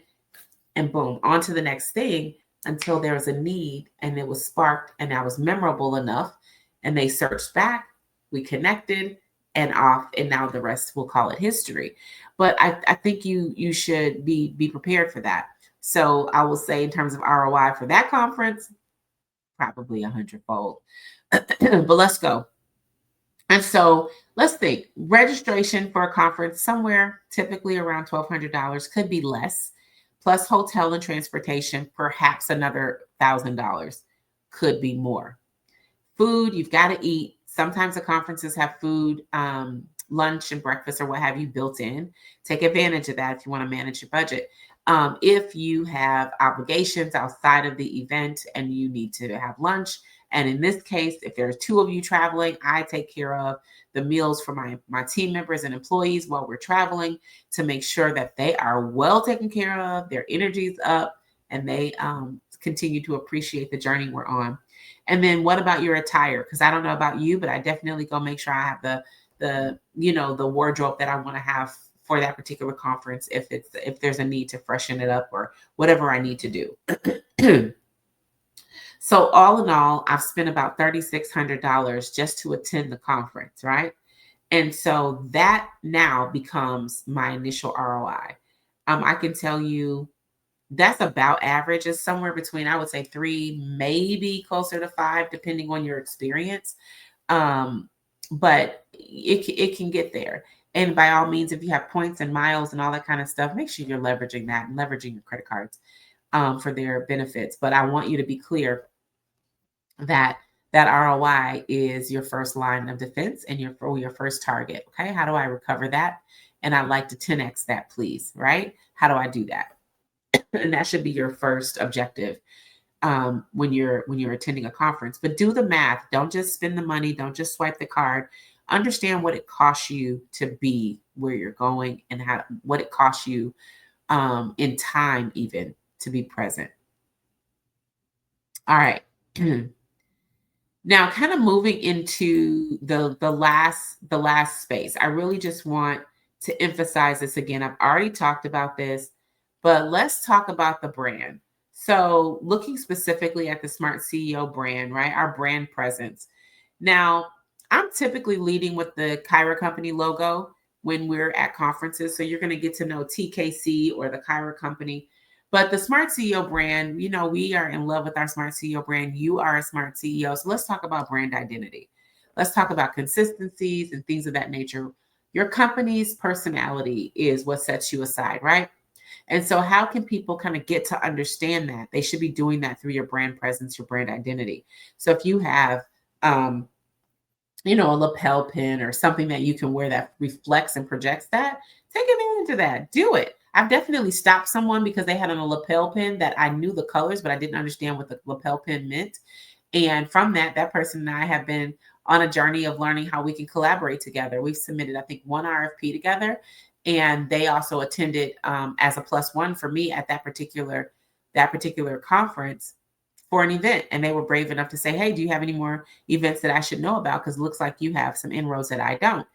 [SPEAKER 1] and boom, on to the next thing, until there was a need and it was sparked, and I was memorable enough, and they searched back, we connected, and off, and now the rest, we'll call it history. But I think you should be prepared for that. So I will say, in terms of ROI for that conference, probably 100-fold. But let's go. And so let's think. Registration for a conference, somewhere typically around $1,200, could be less, plus hotel and transportation, perhaps another $1,000, could be more. Food, you've got to eat. Sometimes the conferences have food, lunch and breakfast or what have you built in. Take advantage of that if you want to manage your budget. If you have obligations outside of the event and you need to have lunch And in this case, if there's 2 of you traveling, I take care of the meals for my team members and employees while we're traveling to make sure that they are well taken care of, their energy's up, and they continue to appreciate the journey we're on. And then what about your attire? Because I don't know about you, but I definitely go make sure I have the wardrobe that I want to have for that particular conference if there's a need to freshen it up or whatever I need to do. So all in all, I've spent about $3,600 just to attend the conference, right? And so that now becomes my initial ROI. I can tell you that's about average. Is somewhere between, I would say 3, maybe closer to 5, depending on your experience. But it can get there. And by all means, if you have points and miles and all that kind of stuff, make sure you're leveraging that and leveraging your credit cards for their benefits. But I want you to be clear that ROI is your first line of defense and your first target. Okay, how do I recover that? And I'd like to 10x that, please. Right? How do I do that? And that should be your first objective when you're attending a conference. But do the math. Don't just spend the money. Don't just swipe the card. Understand what it costs you to be where you're going and what it costs you in time even to be present. All right. Now, kind of moving into the last space. I really just want to emphasize this again. I've already talked about this, but let's talk about the brand. So looking specifically at the Smart CEO brand, right? Our brand presence. Now, I'm typically leading with the Kyra Company logo when we're at conferences. So you're going to get to know TKC or the Kyra Company. But the Smart CEO brand, we are in love with our Smart CEO brand. You are a Smart CEO. So let's talk about brand identity. Let's talk about consistencies and things of that nature. Your company's personality is what sets you aside, right? And so how can people kind of get to understand that? They should be doing that through your brand presence, your brand identity. So if you have, a lapel pin or something that you can wear that reflects and projects that, take advantage of that. Do it. I've definitely stopped someone because they had on a lapel pin that I knew the colors, but I didn't understand what the lapel pin meant. And from that person and I have been on a journey of learning how we can collaborate together. We've submitted, I think, 1 RFP together. And they also attended as a +1 for me at that particular conference for an event. And they were brave enough to say, hey, do you have any more events that I should know about? Because it looks like you have some inroads that I don't.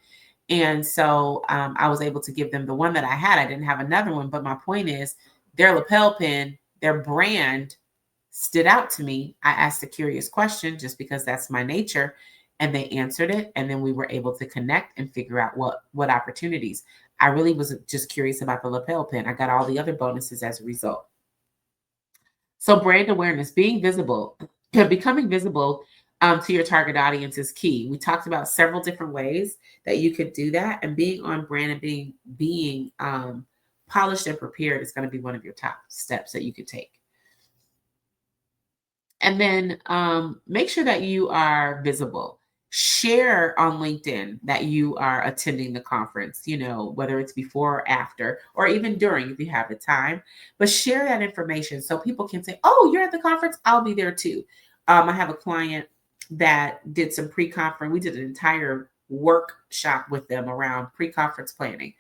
[SPEAKER 1] And so I was able to give them the one that I had. I didn't have another one. But my point is their lapel pin, their brand stood out to me. I asked a curious question just because that's my nature. And they answered it. And then we were able to connect and figure out what opportunities. I really was just curious about the lapel pin. I got all the other bonuses as a result. So brand awareness, being visible, becoming visible to your target audience is key. We talked about several different ways that you could do that. And being on brand and being polished and prepared is going to be one of your top steps that you could take. And then make sure that you are visible. Share on LinkedIn that you are attending the conference, whether it's before or after, or even during if you have the time. But share that information so people can say, oh, you're at the conference, I'll be there too. I have a client that did some pre-conference. We did an entire workshop with them around pre-conference planning.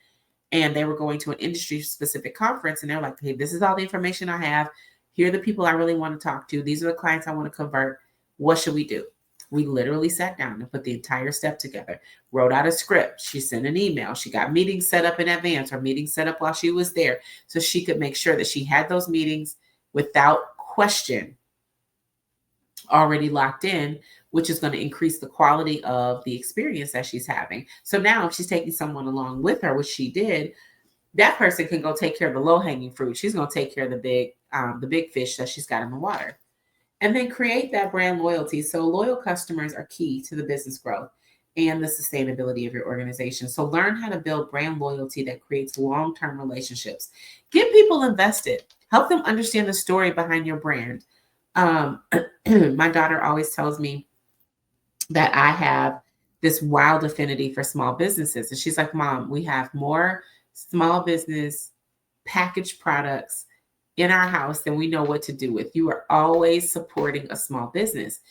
[SPEAKER 1] And they were going to an industry-specific conference. And they're like, hey, this is all the information I have. Here are the people I really want to talk to. These are the clients I want to convert. What should we do? We literally sat down and put the entire step together, wrote out a script. She sent an email. She got meetings set up in advance or meetings set up while she was there so she could make sure that she had those meetings without question already locked in, which is going to increase the quality of the experience that she's having. So now if she's taking someone along with her, which she did, that person can go take care of the low-hanging fruit. She's going to take care of the big fish that she's got in the water. And then create that brand loyalty. So loyal customers are key to the business growth and the sustainability of your organization. So learn how to build brand loyalty that creates long-term relationships. Get people invested. Help them understand the story behind your brand. My daughter always tells me that I have this wild affinity for small businesses. And she's like, Mom, we have more small business packaged products in our house than we know what to do with. You are always supporting a small business.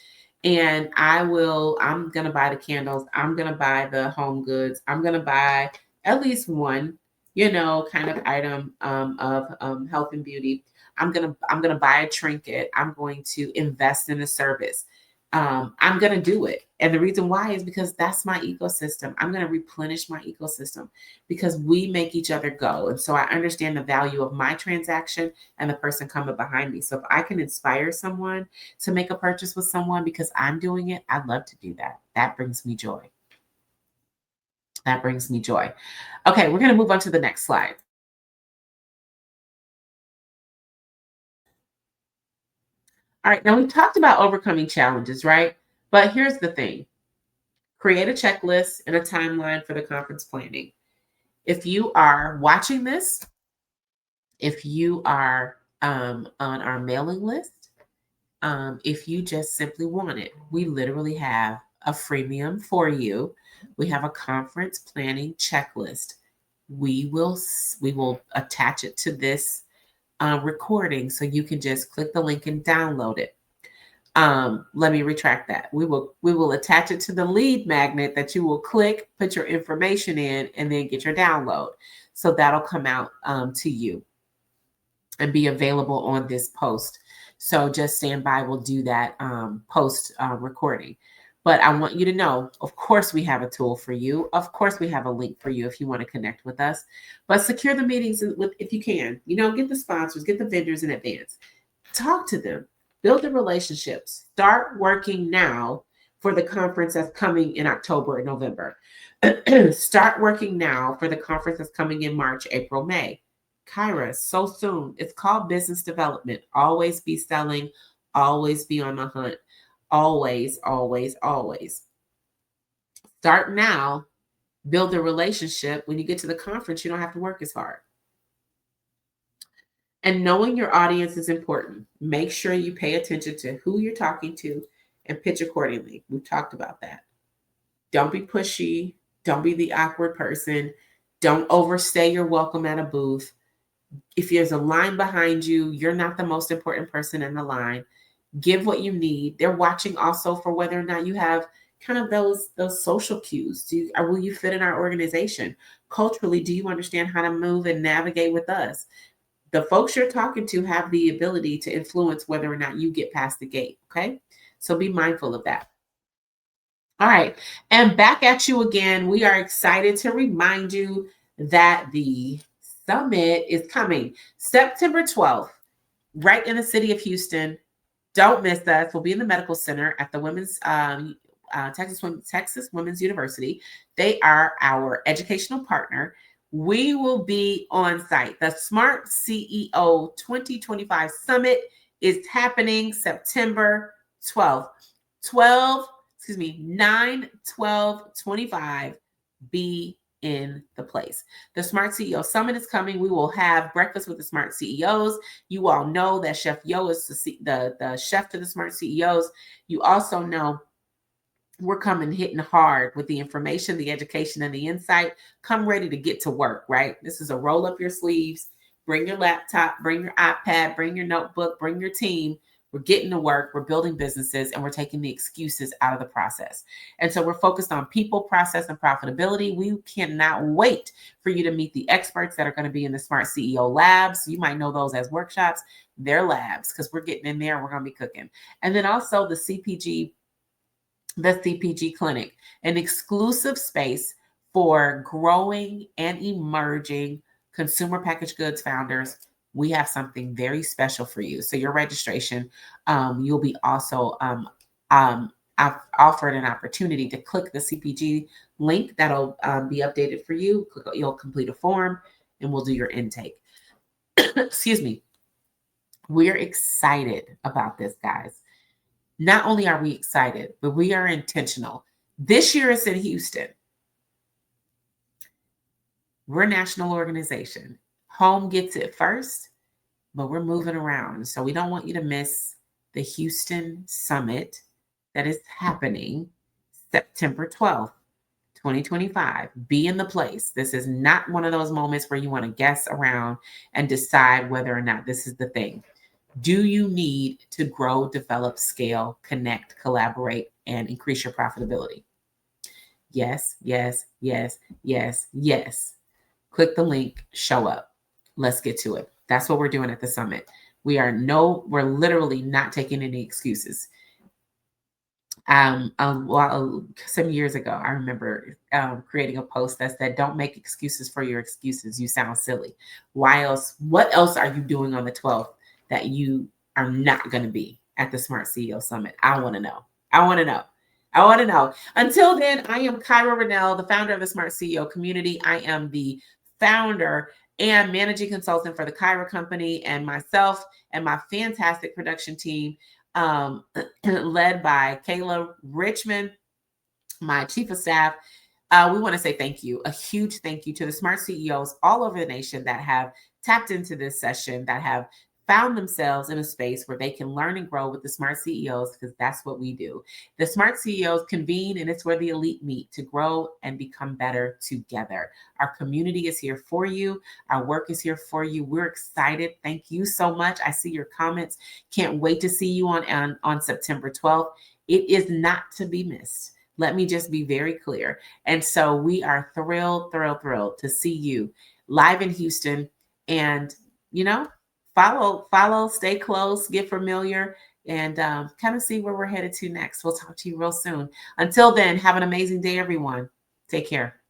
[SPEAKER 1] And I'm going to buy the candles. I'm going to buy the home goods. I'm going to buy at least one, kind of item of health and beauty. I'm gonna buy a trinket. I'm going to invest in a service. I'm gonna do it, and the reason why is because that's my ecosystem. I'm gonna replenish my ecosystem because we make each other go, and so I understand the value of my transaction and the person coming behind me. So if I can inspire someone to make a purchase with someone because I'm doing it, I'd love to do that. That brings me joy. That brings me joy. Okay, we're gonna move on to the next slide. All right, now we talked about overcoming challenges, right? But here's the thing: create a checklist and a timeline for the conference planning. If you are watching this, if you are on our mailing list, if you just simply want it, we literally have a freemium for you. We have a conference planning checklist. We will attach it to this recording so you can just click the link and download it. Let me retract that. We will attach it to the lead magnet that you will click, put your information in, and then get your download. So that'll come out to you and be available on this post. So just stand by. We'll do that post recording. But I want you to know, of course, we have a tool for you. Of course, we have a link for you if you want to connect with us. But secure the meetings if you can. Get the sponsors, get the vendors in advance. Talk to them. Build the relationships. Start working now for the conference that's coming in October and November. Start working now for the conference that's coming in March, April, May. Kyra, so soon. It's called business development. Always be selling. Always be on the hunt. Always, always, always. Start now. Build a relationship. When you get to the conference, you don't have to work as hard. And knowing your audience is important. Make sure you pay attention to who you're talking to and pitch accordingly. We've talked about that. Don't be pushy. Don't be the awkward person. Don't overstay your welcome at a booth. If there's a line behind you, you're not the most important person in the line. Give what you need. They're watching also for whether or not you have kind of those social cues. Will you fit in our organization? Culturally, do you understand how to move and navigate with us? The folks you're talking to have the ability to influence whether or not you get past the gate. Okay. So be mindful of that. All right. And back at you again. We are excited to remind you that the summit is coming September 12th, right in the city of Houston. Don't miss us. We'll be in the medical center at the Texas Women's University. They are our educational partner. We will be on site. The Smart CEO 2025 Summit is happening September 12th. 9/12/25. Be in the place. The Smart CEO Summit is coming. We will have breakfast with the Smart CEOs. You all know that Chef Yo is the chef to the Smart CEOs. You also know we're coming hitting hard with the information, the education, and the insight. Come ready to get to work, right? This is a roll up your sleeves, bring your laptop, bring your iPad, bring your notebook, bring your team. We're getting to work, we're building businesses, and we're taking the excuses out of the process. And so we're focused on people, process, and profitability. We cannot wait for you to meet the experts that are going to be in the Smart CEO labs. You might know those as workshops. They're labs because we're getting in there and we're going to be cooking. And then also the CPG Clinic, an exclusive space for growing and emerging consumer packaged goods founders. We have something very special for you. So your registration, you'll be also I've offered an opportunity to click the CPG link that'll be updated for you. You'll complete a form and we'll do your intake. Excuse me. We're excited about this, guys. Not only are we excited, but we are intentional. This year is in Houston. We're a national organization. Home gets it first, but we're moving around. So we don't want you to miss the Houston Summit that is happening September 12th, 2025. Be in the place. This is not one of those moments where you want to guess around and decide whether or not this is the thing. Do you need to grow, develop, scale, connect, collaborate, and increase your profitability? Yes, yes, yes, yes, yes. Click the link, show up. Let's get to it. That's what we're doing at the summit. We're literally not taking any excuses. Some years ago, I remember creating a post that said, "Don't make excuses for your excuses. You sound silly. Why else? What else are you doing on the 12th that you are not going to be at the Smart CEO Summit?" I want to know. I want to know. I want to know. Until then, I am Kyra Rénell, the founder of the Smart CEO community. I am the founder and managing consultant for the Kyra Company, and myself and my fantastic production team, led by Kayla Richmond, my chief of staff. We want to say thank you, a huge thank you to the smart CEOs all over the nation that have tapped into this session, that have found themselves in a space where they can learn and grow with the smart CEOs, because that's what we do. The smart CEOs convene, and it's where the elite meet to grow and become better together. Our community is here for you. Our work is here for you. We're excited. Thank you so much. I see your comments. Can't wait to see you on September 12th. It is not to be missed. Let me just be very clear. And so we are thrilled to see you live in Houston. And, follow, stay close, get familiar, and kind of see where we're headed to next. We'll talk to you real soon. Until then, have an amazing day, everyone. Take care.